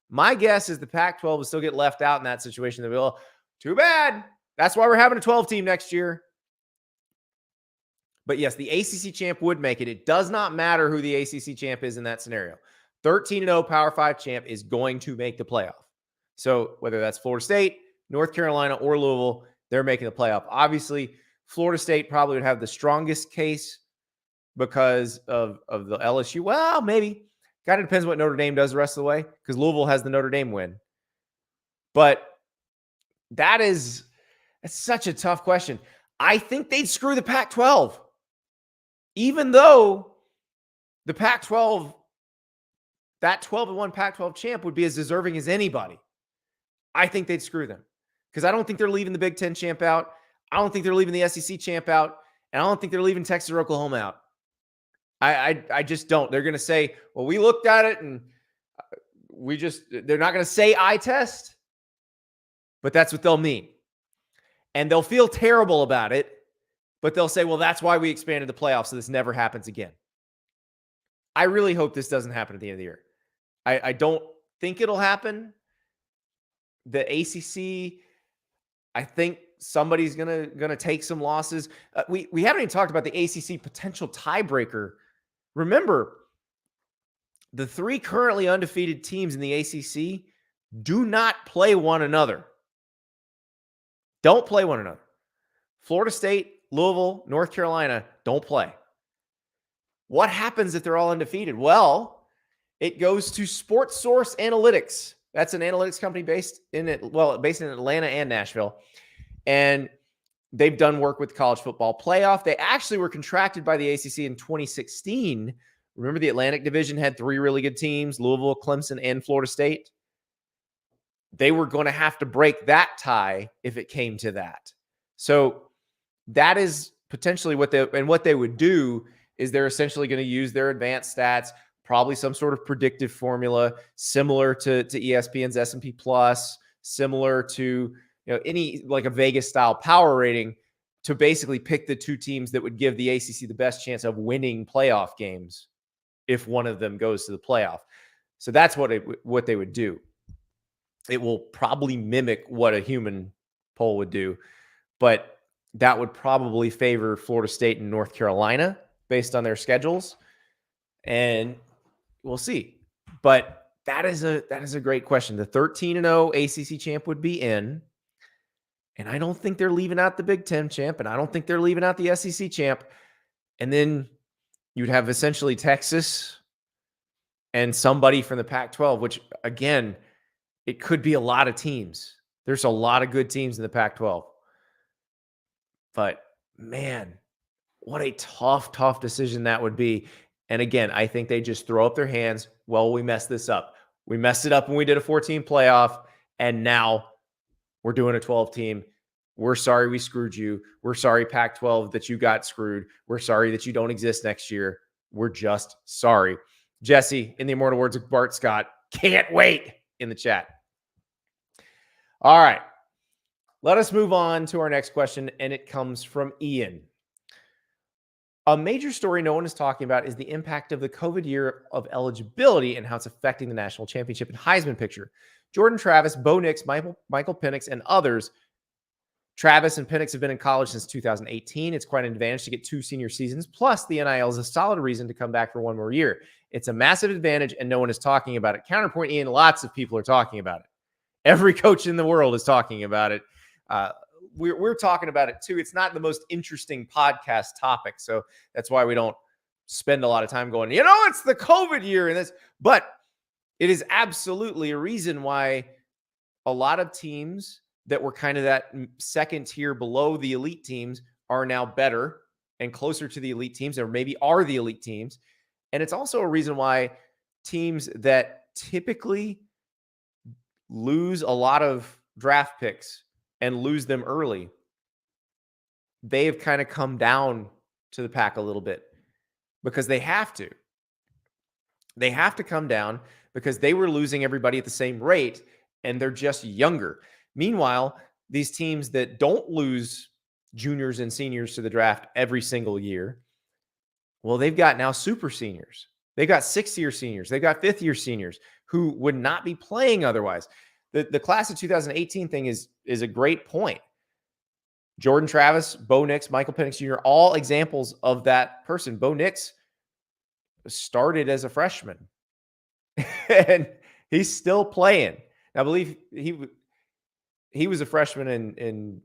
Speaker 1: My guess is the Pac-12 will still get left out in that situation. They'll be, well, too bad. That's why we're having a 12 team next year. But yes, the ACC champ would make it. It does not matter who the ACC champ is in that scenario. 13-0 Power 5 champ is going to make the playoff. So whether that's Florida State, North Carolina, or Louisville, they're making the playoff. Obviously, Florida State probably would have the strongest case because of the LSU. Well, maybe. Kind of depends what Notre Dame does the rest of the way, because Louisville has the Notre Dame win. But that's such a tough question. I think they'd screw the Pac-12. Even though the Pac-12, that 12-1 Pac-12 champ would be as deserving as anybody, I think they'd screw them. Because I don't think they're leaving the Big Ten champ out. I don't think they're leaving the SEC champ out. And I don't think they're leaving Texas or Oklahoma out. I just don't. They're going to say, well, we looked at it and they're not going to say eye test, but that's what they'll mean. And they'll feel terrible about it, but they'll say, well, that's why we expanded the playoffs so this never happens again. I really hope this doesn't happen at the end of the year. I don't think it'll happen. The ACC, I think somebody's gonna take some losses. We haven't even talked about the ACC potential tiebreaker. Remember, the 3 currently undefeated teams in the ACC do not play one another. Don't play one another. Florida State, Louisville, North Carolina don't play. What happens if they're all undefeated? Well, it goes to Sports Source Analytics. That's an analytics company based in Atlanta and Nashville. And they've done work with college football playoff. They actually were contracted by the ACC in 2016. Remember, the Atlantic Division had 3 really good teams, Louisville, Clemson, and Florida State. They were going to have to break that tie if it came to that. So that is potentially what they would do is they're essentially going to use their advanced stats, probably some sort of predictive formula similar to ESPN's S&P Plus, similar to any like a Vegas style power rating to basically pick the 2 teams that would give the ACC the best chance of winning playoff games if one of them goes to the playoff. So that's what they would do. It will probably mimic what a human poll would do, but that would probably favor Florida State and North Carolina based on their schedules. And we'll see. But that is a great question. The 13-0 ACC champ would be in. And I don't think they're leaving out the Big Ten champ. And I don't think they're leaving out the SEC champ. And then you'd have essentially Texas and somebody from the Pac-12, which, again, it could be a lot of teams. There's a lot of good teams in the Pac-12. But, man, what a tough decision that would be. And again, I think they just throw up their hands. Well, we messed this up. We messed it up when we did a 14 playoff, and now we're doing a 12 team. We're sorry we screwed you. We're sorry, Pac-12, that you got screwed. We're sorry that you don't exist next year. We're just sorry. Jesse, in the immortal words of Bart Scott, can't wait in the chat. All right. Let us move on to our next question, and it comes from Ian. A major story no one is talking about is the impact of the COVID year of eligibility and how it's affecting the national championship and Heisman picture. Jordan Travis, Bo Nix, Michael Penix, and others. Travis and Penix have been in college since 2018. It's quite an advantage to get 2 senior seasons. Plus, the NIL is a solid reason to come back for one more year. It's a massive advantage, and no one is talking about it. Counterpoint, Ian, lots of people are talking about it. Every coach in the world is talking about it. We're talking about it too. It's not the most interesting podcast topic, so that's why we don't spend a lot of time going, it's the COVID year and this. But it is absolutely a reason why a lot of teams that were kind of that second tier below the elite teams are now better and closer to the elite teams, or maybe are the elite teams. And it's also a reason why teams that typically lose a lot of draft picks and lose them early, they have kind of come down to the pack a little bit because they have to. They have to come down because they were losing everybody at the same rate, and they're just younger. Meanwhile, these teams that don't lose juniors and seniors to the draft every single year, well, they've got now super seniors. They've got 6-year seniors. They've got 5th-year seniors who would not be playing otherwise. The class of 2018 thing is a great point. Jordan Travis, Bo Nix, Michael Penix Jr., all examples of that person. Bo Nix started as a freshman, and he's still playing. I believe he was a freshman in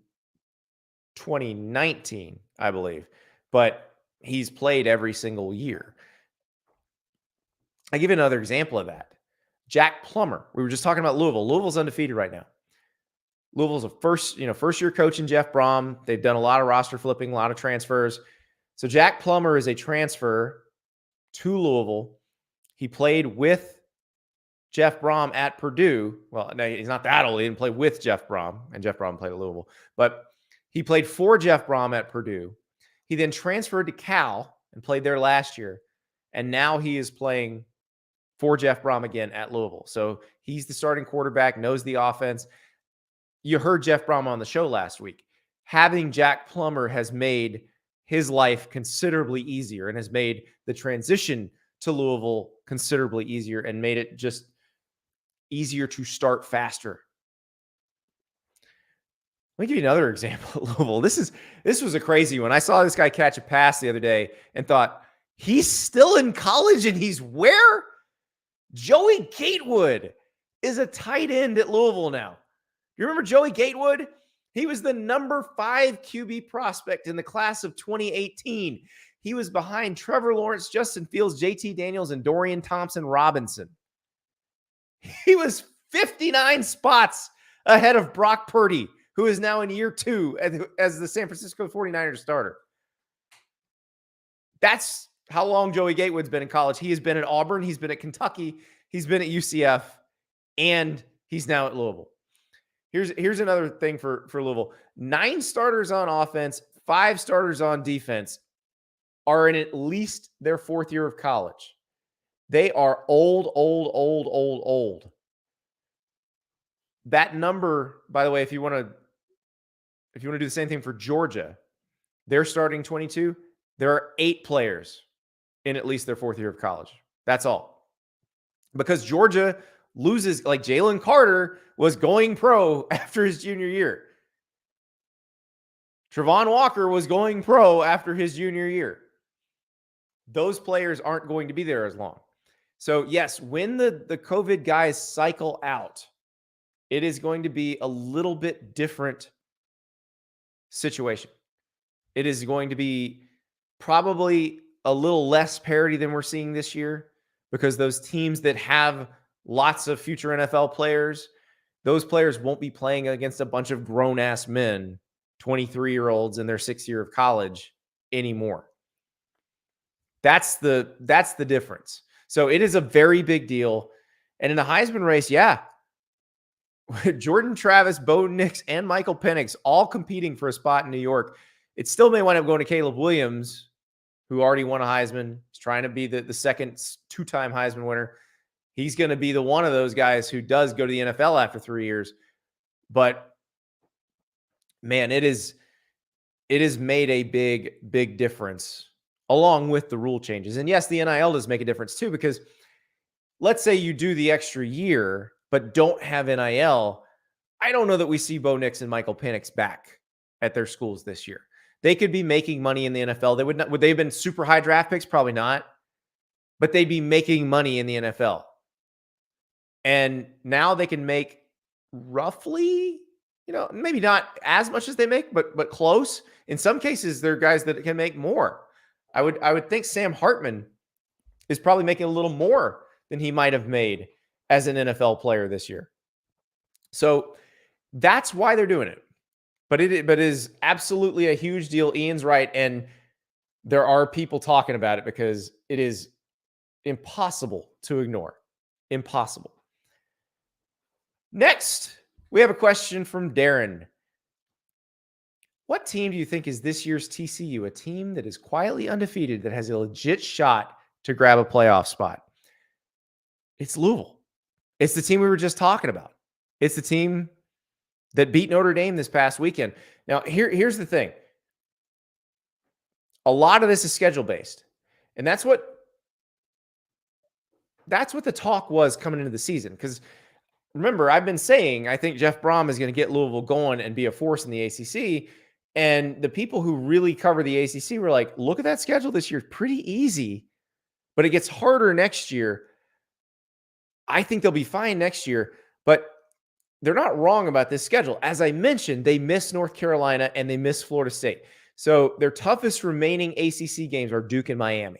Speaker 1: 2019, I believe, but he's played every single year. I give you another example of that. Jack Plummer. We were just talking about Louisville. Louisville's undefeated right now. Louisville's a first year coach in Jeff Brom. They've done a lot of roster flipping, a lot of transfers. So Jack Plummer is a transfer to Louisville. He played with Jeff Brom at Purdue. Well, no, he's not that old. He didn't play with Jeff Brom, and Jeff Brom played at Louisville. But he played for Jeff Brom at Purdue. He then transferred to Cal and played there last year. And now he is playing for Jeff Brom again at Louisville. So he's the starting quarterback, knows the offense. You heard Jeff Brom on the show last week. Having Jack Plummer has made his life considerably easier and has made the transition to Louisville considerably easier and made it just easier to start faster. Let me give you another example at Louisville. This was a crazy one. I saw this guy catch a pass the other day and thought, he's still in college and he's where? Joey Gatewood is a tight end at Louisville now. You remember Joey Gatewood? He was the number 5 QB prospect in the class of 2018. He was behind Trevor Lawrence, Justin Fields, JT Daniels, and Dorian Thompson-Robinson. He was 59 spots ahead of Brock Purdy, who is now in year 2 as the San Francisco 49ers starter. That's how long Joey Gatewood's been in college. He has been at Auburn. He's been at Kentucky. He's been at UCF. And he's now at Louisville. Here's another thing for Louisville. 9 starters on offense, 5 starters on defense are in at least their 4th year of college. They are old. That number, by the way, if you want to do the same thing for Georgia, they're starting 22. There are 8 players in at least their 4th year of college. That's all. Because Georgia loses, like Jalen Carter was going pro after his junior year. Travon Walker was going pro after his junior year. Those players aren't going to be there as long. So yes, when the COVID guys cycle out, it is going to be a little bit different situation. It is going to be probably a little less parity than we're seeing this year because those teams that have lots of future NFL players, those players won't be playing against a bunch of grown-ass men, 23-year-olds in their 6th year of college anymore. That's the difference. So it is a very big deal. And in the Heisman race, yeah, Jordan Travis, Bo Nix, and Michael Penix all competing for a spot in New York. It still may wind up going to Caleb Williams, who already won a Heisman. He's trying to be the second 2-time Heisman winner. He's going to be the one of those guys who does go to the NFL after 3 years. But man, it has made a big difference along with the rule changes. And yes, the NIL does make a difference too, because let's say you do the extra year, but don't have NIL. I don't know that we see Bo Nix and Michael Penix back at their schools this year. They could be making money in the NFL. They would they have been super high draft picks? Probably not. But they'd be making money in the NFL. And now they can make roughly, maybe not as much as they make, but close. In some cases, there are guys that can make more. I would think Sam Hartman is probably making a little more than he might have made as an NFL player this year. So that's why they're doing it. But it is absolutely a huge deal. Ian's right. And there are people talking about it because it is impossible to ignore. Impossible. Next, we have a question from Darren. What team do you think is this year's TCU? A team that is quietly undefeated, that has a legit shot to grab a playoff spot? It's Louisville. It's the team we were just talking about. It's the team that beat Notre Dame this past weekend. Now, here's the thing. A lot of this is schedule-based. And that's what the talk was coming into the season. Because remember, I've been saying I think Jeff Brom is going to get Louisville going and be a force in the ACC. And the people who really cover the ACC were like, look at that schedule this year. Pretty easy, but it gets harder next year. I think they'll be fine next year, but they're not wrong about this schedule. As I mentioned, they miss North Carolina and they miss Florida State. So their toughest remaining ACC games are Duke and Miami.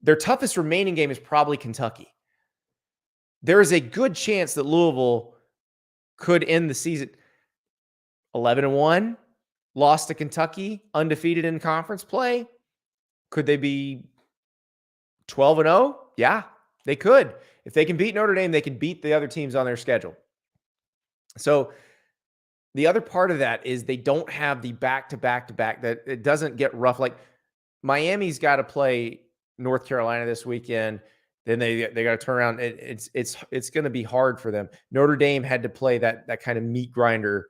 Speaker 1: Their toughest remaining game is probably Kentucky. There is a good chance that Louisville could end the season 11-1, lost to Kentucky, undefeated in conference play. Could they be 12-0? Yeah, they could. If they can beat Notre Dame, they can beat the other teams on their schedule. So the other part of that is they don't have the back-to-back-to-back, that it doesn't get rough. Like Miami's got to play North Carolina this weekend. Then they got to turn around. It's going to be hard for them. Notre Dame had to play that kind of meat grinder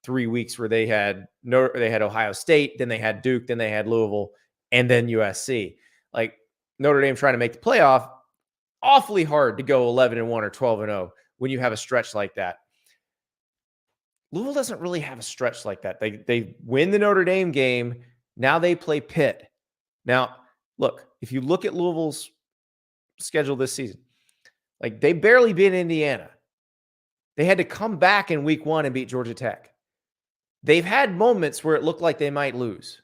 Speaker 1: 3 weeks where they had Ohio State, then they had Duke, then they had Louisville, and then USC. Like Notre Dame trying to make the playoff, awfully hard to go 11-1 or 12-0 when you have a stretch like that. Louisville doesn't really have a stretch like that. They win the Notre Dame game. Now they play Pitt. Now, look, if you look at Louisville's schedule this season, like they barely beat Indiana. They had to come back in week 1 and beat Georgia Tech. They've had moments where it looked like they might lose.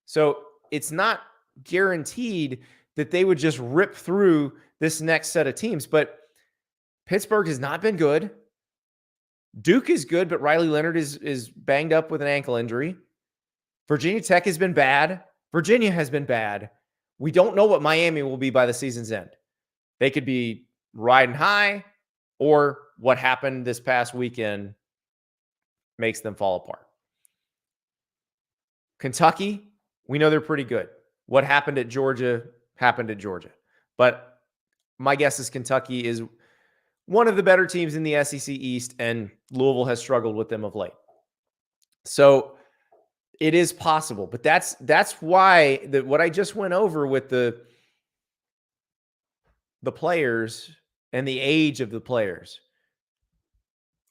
Speaker 1: So it's not guaranteed that they would just rip through this next set of teams. But Pittsburgh has not been good. Duke is good, but Riley Leonard is banged up with an ankle injury. Virginia Tech has been bad. Virginia has been bad. We don't know what Miami will be by the season's end. They could be riding high, or what happened this past weekend makes them fall apart. Kentucky, we know they're pretty good. What happened at Georgia happened at Georgia. But my guess is Kentucky is one of the better teams in the SEC East, and Louisville has struggled with them of late. So it is possible, but that's why what I just went over with the players and the age of the players.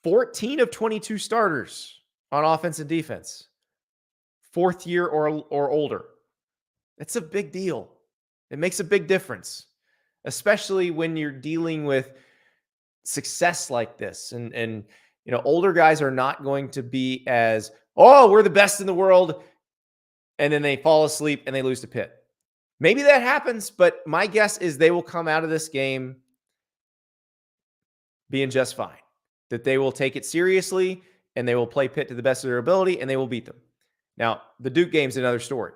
Speaker 1: 14 of 22 starters on offense and defense, 4th year or older. That's a big deal. It makes a big difference, especially when you're dealing with success like this. And you know, older guys are not going to be as, oh, we're the best in the world, and then they fall asleep and they lose to Pitt. Maybe that happens, but my guess is they will come out of this game being just fine. That they will take it seriously and they will play Pitt to the best of their ability and they will beat them. Now, the Duke game's another story.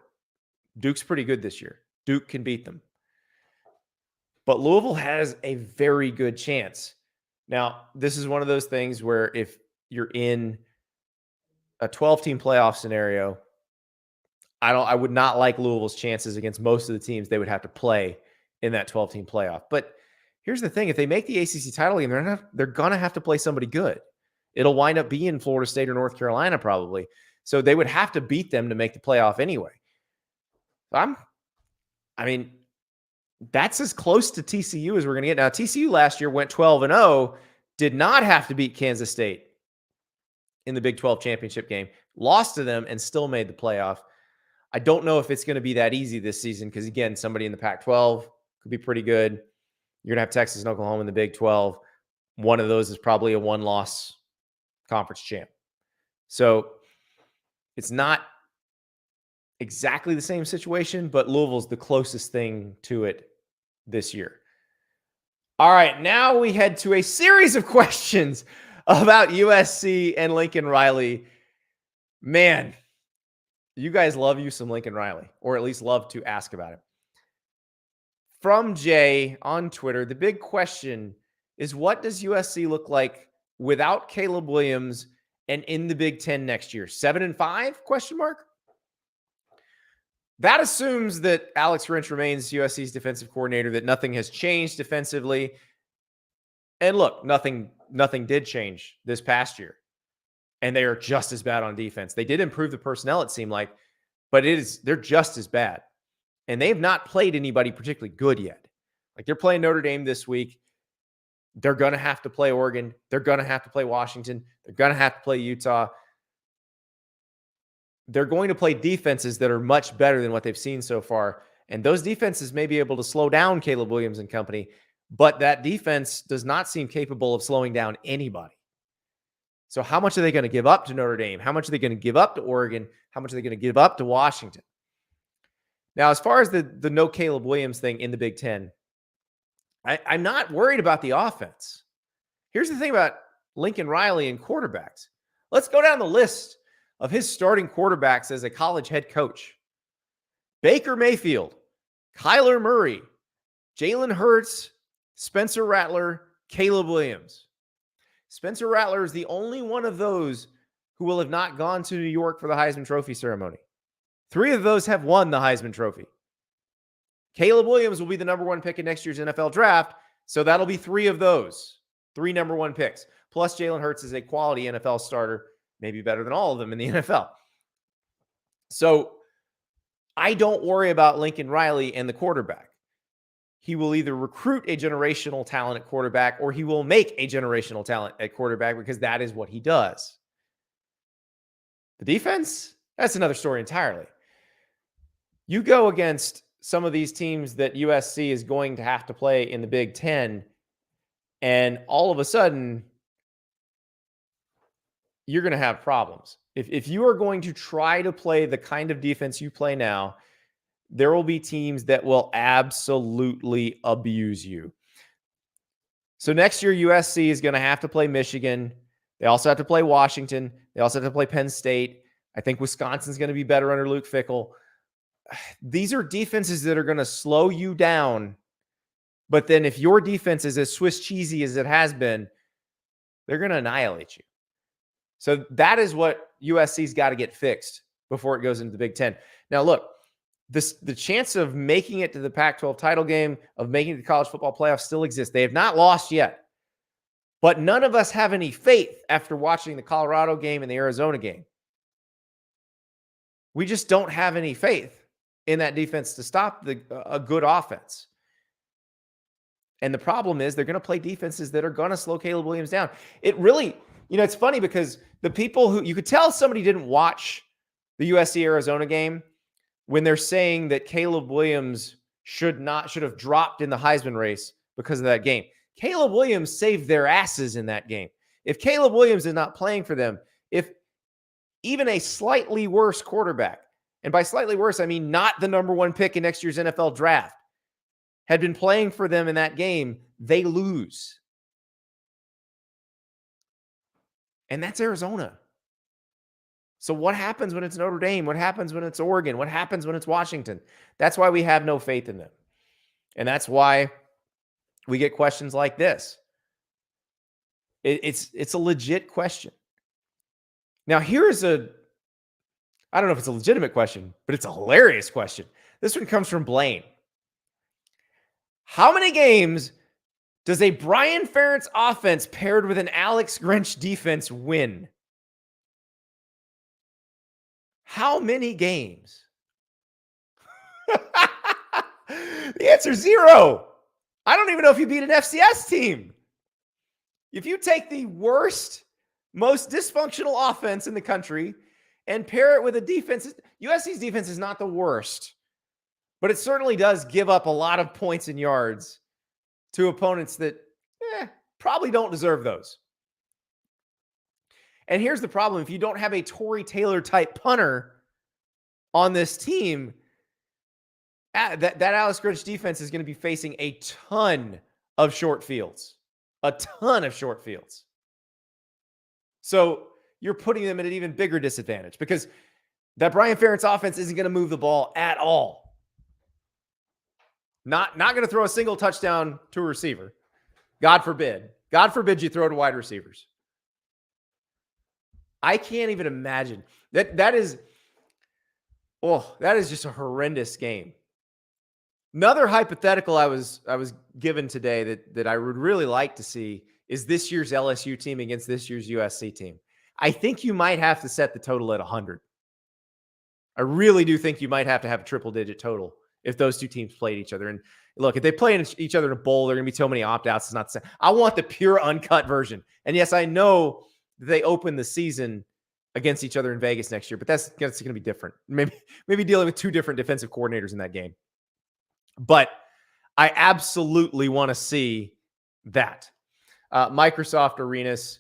Speaker 1: Duke's pretty good this year. Duke can beat them. But Louisville has a very good chance. Now, this is one of those things where if you're in a 12-team playoff scenario, I would not like Louisville's chances against most of the teams they would have to play in that 12-team playoff. But here's the thing. If they make the ACC title game, they're going to have to play somebody good. It'll wind up being Florida State or North Carolina probably. So they would have to beat them to make the playoff anyway. I mean, that's as close to TCU as we're going to get. Now, TCU last year went 12-0, did not have to beat Kansas State in the Big 12 championship game, lost to them, and still made the playoff. I don't know if it's going to be that easy this season because, again, somebody in the Pac-12 could be pretty good. You're going to have Texas and Oklahoma in the Big 12. One of those is probably a one-loss conference champ. So it's not exactly the same situation, but Louisville's the closest thing to it this year. All right, now we head to a series of questions about USC and Lincoln Riley. Man, you guys love you some Lincoln Riley, or at least love to ask about it. From Jay on Twitter, the big question is, what does USC look like without Caleb Williams and in the Big Ten next year? 7-5? ? That assumes that Alex Grinch remains USC's defensive coordinator, that nothing has changed defensively. And look, nothing did change this past year. And they are just as bad on defense. They did improve the personnel, it seemed like, but they're just as bad. And they have not played anybody particularly good yet. Like, they're playing Notre Dame this week. They're going to have to play Oregon. They're going to have to play Washington. They're going to have to play Utah. They're going to play defenses that are much better than what they've seen so far. And those defenses may be able to slow down Caleb Williams and company, but that defense does not seem capable of slowing down anybody. So how much are they going to give up to Notre Dame? How much are they going to give up to Oregon? How much are they going to give up to Washington? Now, as far as the no Caleb Williams thing in the Big Ten, I'm not worried about the offense. Here's the thing about Lincoln Riley and quarterbacks. Let's go down the list of his starting quarterbacks as a college head coach. Baker Mayfield, Kyler Murray, Jalen Hurts, Spencer Rattler, Caleb Williams. Spencer Rattler is the only one of those who will have not gone to New York for the Heisman Trophy ceremony. 3 of those have won the Heisman Trophy. Caleb Williams will be the number 1 pick in next year's NFL draft, so that'll be 3 of those. 3 number 1 picks. Plus, Jalen Hurts is a quality NFL starter, maybe better than all of them in the NFL. So I don't worry about Lincoln Riley and the quarterback. He will either recruit a generational talent at quarterback or he will make a generational talent at quarterback because that is what he does. The defense, that's another story entirely. You go against some of these teams that USC is going to have to play in the Big Ten, and all of a sudden, you're going to have problems. If you are going to try to play the kind of defense you play now, there will be teams that will absolutely abuse you. So next year, USC is going to have to play Michigan. They also have to play Washington. They also have to play Penn State. I think Wisconsin's going to be better under Luke Fickell. These are defenses that are going to slow you down. But then if your defense is as Swiss cheesy as it has been, they're going to annihilate you. So that is what USC's got to get fixed before it goes into the Big Ten. Now, look, the chance of making it to the Pac-12 title game, of making it to the college football playoff still exists. They have not lost yet. But none of us have any faith after watching the Colorado game and the Arizona game. We just don't have any faith in that defense to stop a good offense. And the problem is they're going to play defenses that are going to slow Caleb Williams down. It really, it's funny because the people who, you could tell somebody didn't watch the USC-Arizona game when they're saying that Caleb Williams should have dropped in the Heisman race because of that game. Caleb Williams saved their asses in that game. If Caleb Williams is not playing for them, if even a slightly worse quarterback, and by slightly worse, I mean not the number 1 pick in next year's NFL draft, had been playing for them in that game, they lose. And that's Arizona. So what happens when it's Notre Dame? What happens when it's Oregon? What happens when it's Washington? That's why we have no faith in them. And that's why we get questions like this. It's a legit question. Now, I don't know if it's a legitimate question, but it's a hilarious question. This one comes from Blaine. How many games does a Brian Ferentz offense paired with an Alex Grinch defense win? How many games? The answer is 0. I don't even know if you beat an FCS team. If you take the worst, most dysfunctional offense in the country and pair it with a defense, USC's defense is not the worst, but it certainly does give up a lot of points and yards to opponents that probably don't deserve those. And here's the problem. If you don't have a Tory Taylor type punter on this team, that Alex Grinch defense is going to be facing a ton of short fields. A ton of short fields. So you're putting them at an even bigger disadvantage because that Brian Ferentz offense isn't going to move the ball at all. Not going to throw a single touchdown to a receiver. God forbid. God forbid you throw to wide receivers. I can't even imagine. That is just a horrendous game. Another hypothetical I was given today that I would really like to see is this year's LSU team against this year's USC team. I think you might have to set the total at 100. I really do think you might have to have a triple-digit total if those two teams played each other. And look, if they play each other in a bowl, there are going to be so many opt-outs. It's not the same. I want the pure uncut version. And yes, I know they open the season against each other in Vegas next year, but that's going to be different. Maybe dealing with 2 different defensive coordinators in that game. But I absolutely want to see that. Microsoft Arenas.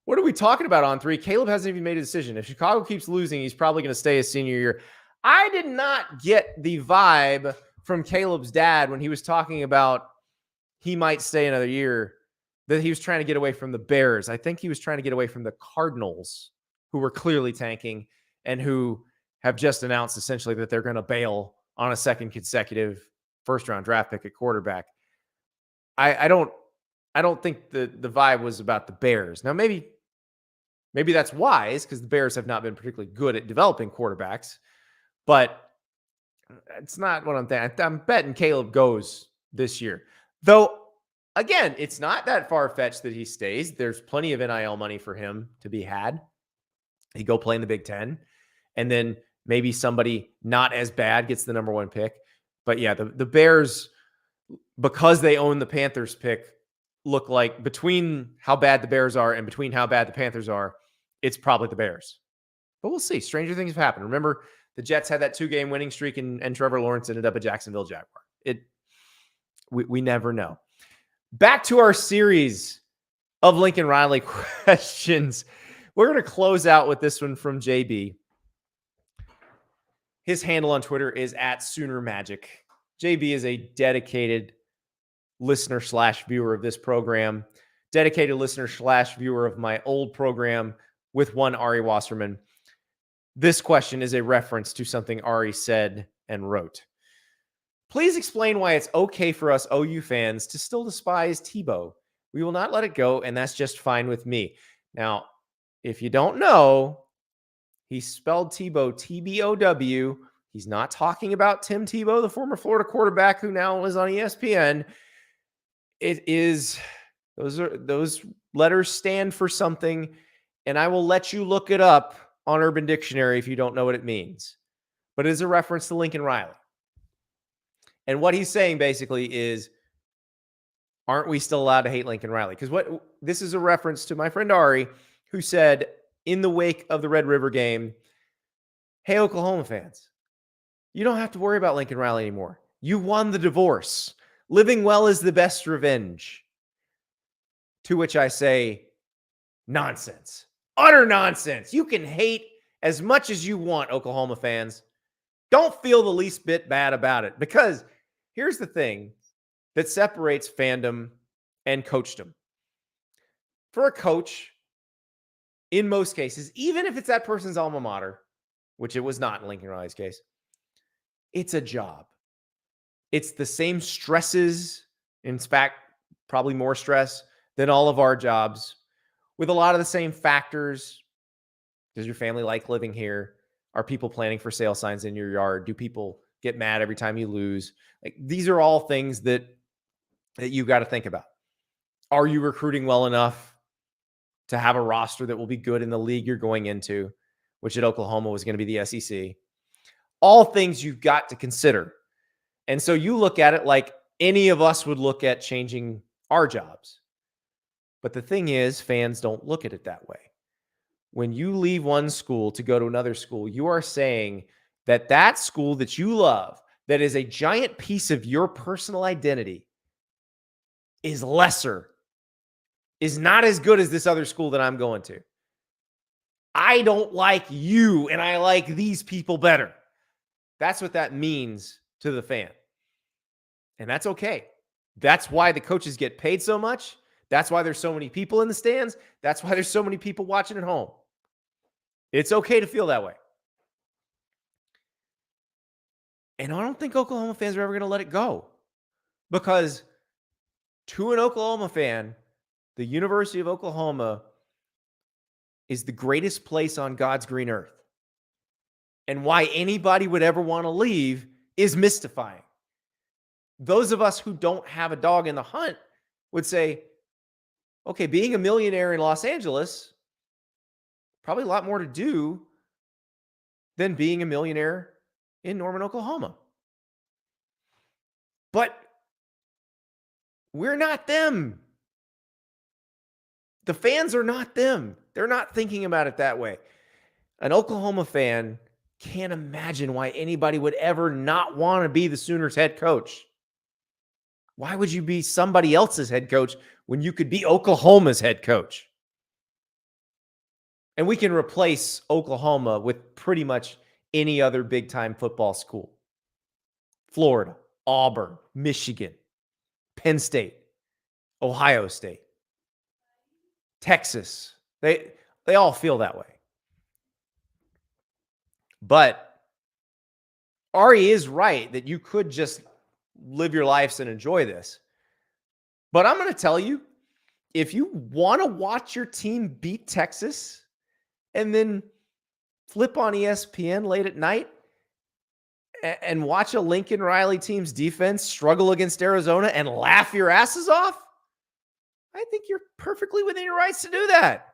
Speaker 1: What are we talking about on 3? Caleb hasn't even made a decision. If Chicago keeps losing, he's probably going to stay his senior year. I did not get the vibe from Caleb's dad when he was talking about he might stay another year that he was trying to get away from the Bears. I think he was trying to get away from the Cardinals, who were clearly tanking and who have just announced essentially that they're going to bail on a second consecutive first-round draft pick at quarterback. I don't think the vibe was about the Bears. Now, maybe that's wise because the Bears have not been particularly good at developing quarterbacks, but it's not what I'm thinking. I'm betting Caleb goes this year. Though, again, it's not that far-fetched that he stays. There's plenty of NIL money for him to be had. He go play in the Big Ten, and then maybe somebody not as bad gets the number 1 pick. But yeah, the Bears, because they own the Panthers pick, look like between how bad the Bears are and between how bad the Panthers are, it's probably the Bears. But we'll see. Stranger things have happened. Remember, the Jets had that 2-game winning streak, and Trevor Lawrence ended up a Jacksonville Jaguar. We never know. Back to our series of Lincoln Riley questions. We're going to close out with this one from JB. His handle on Twitter is @SoonerMagic. JB is a dedicated listener/viewer of this program, dedicated listener/viewer of my old program with one Ari Wasserman. This question is a reference to something Ari said and wrote. Please explain why it's okay for us OU fans to still despise Tebow. We will not let it go, and that's just fine with me. Now, if you don't know, he spelled Tebow T-B-O-W. He's not talking about Tim Tebow, the former Florida quarterback who now is on ESPN. It is, those letters stand for something, and I will let you look it up on Urban Dictionary if you don't know what it means. But it is a reference to Lincoln Riley. And what he's saying basically is, aren't we still allowed to hate Lincoln Riley? Because this is a reference to my friend Ari, who said in the wake of the Red River game, hey, Oklahoma fans, you don't have to worry about Lincoln Riley anymore. You won the divorce. Living well is the best revenge. To which I say, nonsense. Utter nonsense. You can hate as much as you want, Oklahoma fans. Don't feel the least bit bad about it, because here's the thing that separates fandom and coachdom. For a coach, in most cases, even if it's that person's alma mater, which it was not in Lincoln Riley's case, it's a job. It's the same stresses, in fact, probably more stress than all of our jobs, with a lot of the same factors. Does your family like living here? Are people planning for sale signs in your yard? Do people get mad every time you lose? Like, these are all things that you've got to think about. Are you recruiting well enough to have a roster that will be good in the league you're going into, which at Oklahoma was going to be the SEC? All things you've got to consider. And so you look at it like any of us would look at changing our jobs. But the thing is, fans don't look at it that way. When you leave one school to go to another school, you are saying that that school that you love, that is a giant piece of your personal identity, is lesser, is not as good as this other school that I'm going to. I don't like you, and I like these people better. That's what that means to the fan. And that's okay. That's why the coaches get paid so much. That's why there's so many people in the stands. That's why there's so many people watching at home. It's okay to feel that way. And I don't think Oklahoma fans are ever going to let it go. Because to an Oklahoma fan, the University of Oklahoma is the greatest place on God's green earth. And why anybody would ever want to leave is mystifying. Those of us who don't have a dog in the hunt would say, okay, being a millionaire in Los Angeles, probably a lot more to do than being a millionaire in Norman, Oklahoma. But we're not them. The fans are not them. They're not thinking about it that way. An Oklahoma fan can't imagine why anybody would ever not want to be the Sooners head coach. Why would you be somebody else's head coach when you could be Oklahoma's head coach? And we can replace Oklahoma with pretty much any other big-time football school. Florida, Auburn, Michigan, Penn State, Ohio State. Texas. They all feel that way. But Ari is right that you could just live your lives and enjoy this. But I'm going to tell you, if you want to watch your team beat Texas and then flip on ESPN late at night and watch a Lincoln Riley team's defense struggle against Arizona and laugh your asses off, I think you're perfectly within your rights to do that.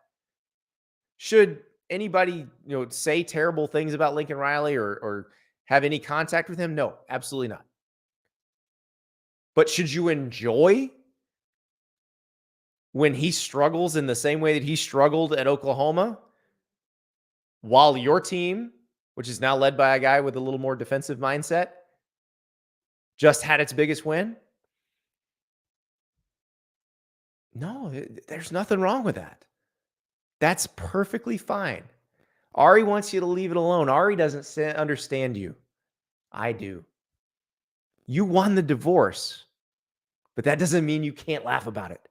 Speaker 1: Should anybody, say terrible things about Lincoln Riley or have any contact with him? No, absolutely not. But should you enjoy when he struggles in the same way that he struggled at Oklahoma while your team, which is now led by a guy with a little more defensive mindset, just had its biggest win? No, there's nothing wrong with that. That's perfectly fine. Ari wants you to leave it alone. Ari doesn't understand you. I do. You won the divorce, but that doesn't mean you can't laugh about it.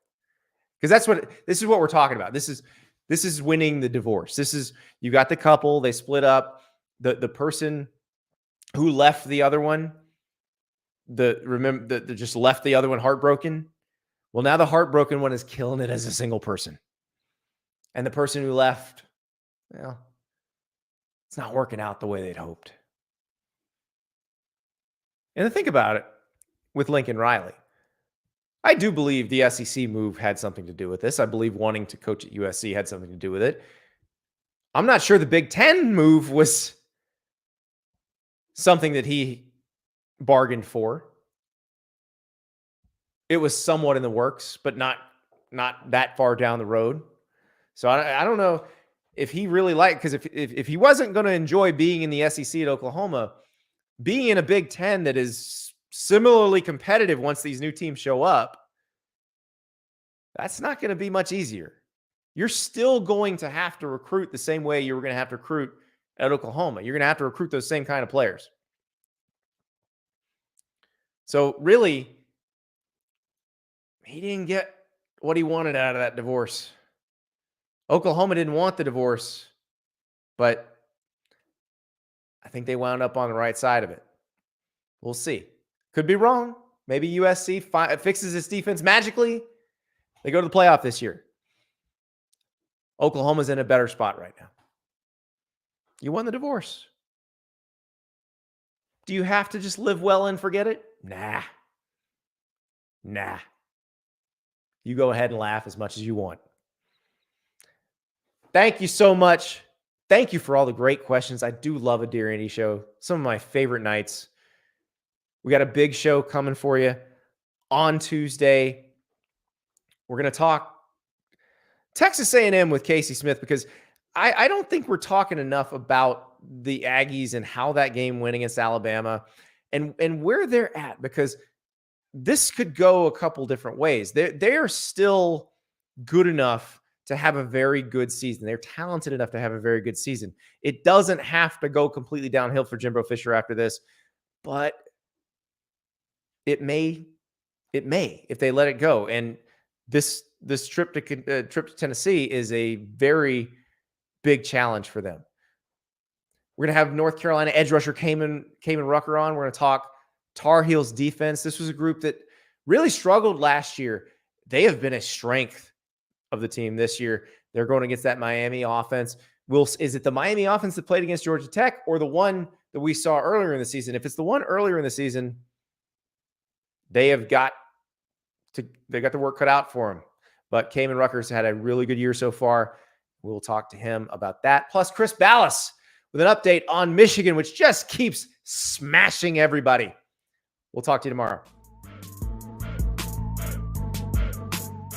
Speaker 1: Because this is what we're talking about. This is winning the divorce. You got the couple, they split up. The person who left the other one, just left the other one heartbroken. Well, now the heartbroken one is killing it as a single person. And the person who left, well, it's not working out the way they'd hoped. And to think about it with Lincoln Riley, I do believe the SEC move had something to do with this. I believe wanting to coach at USC had something to do with it. I'm not sure the Big Ten move was something that he bargained for. It was somewhat in the works, but not that far down the road. So I don't know if he really liked, because if he wasn't going to enjoy being in the SEC at Oklahoma, being in a Big Ten that is similarly competitive once these new teams show up, that's not going to be much easier. You're still going to have to recruit the same way you were going to have to recruit at Oklahoma. You're going to have to recruit those same kind of players. So really, he didn't get what he wanted out of that divorce. Oklahoma didn't want the divorce, but I think they wound up on the right side of it. We'll see. Could be wrong. Maybe USC fixes its defense magically. They go to the playoff this year. Oklahoma's in a better spot right now. You won the divorce. Do you have to just live well and forget it? Nah. You go ahead and laugh as much as you want. Thank you so much. Thank you for all the great questions. I do love a Dear Andy show. Some of my favorite nights. We got a big show coming for you on Tuesday. We're going to talk Texas A&M with Casey Smith, because I don't think we're talking enough about the Aggies and how that game went against Alabama and where they're at, because this could go a couple different ways. They are still good enough to have a very good season. They're talented enough to have a very good season. It doesn't have to go completely downhill for Jimbo Fisher after this, but it may if they let it go. And this trip to Tennessee is a very big challenge for them. We're going to have North Carolina edge rusher Kamen Rucker on. We're going to talk Tar Heels defense. This was a group that really struggled last year. They have been a strength of the team this year. They're going against that Miami offense. Is it the Miami offense that played against Georgia Tech, or the one that we saw earlier in the season? If it's the one earlier in the season, they got the work cut out for them. But Kamen Rucker's had a really good year so far. We'll talk to him about that. Plus, Chris Ballas with an update on Michigan, which just keeps smashing everybody. We'll talk to you tomorrow.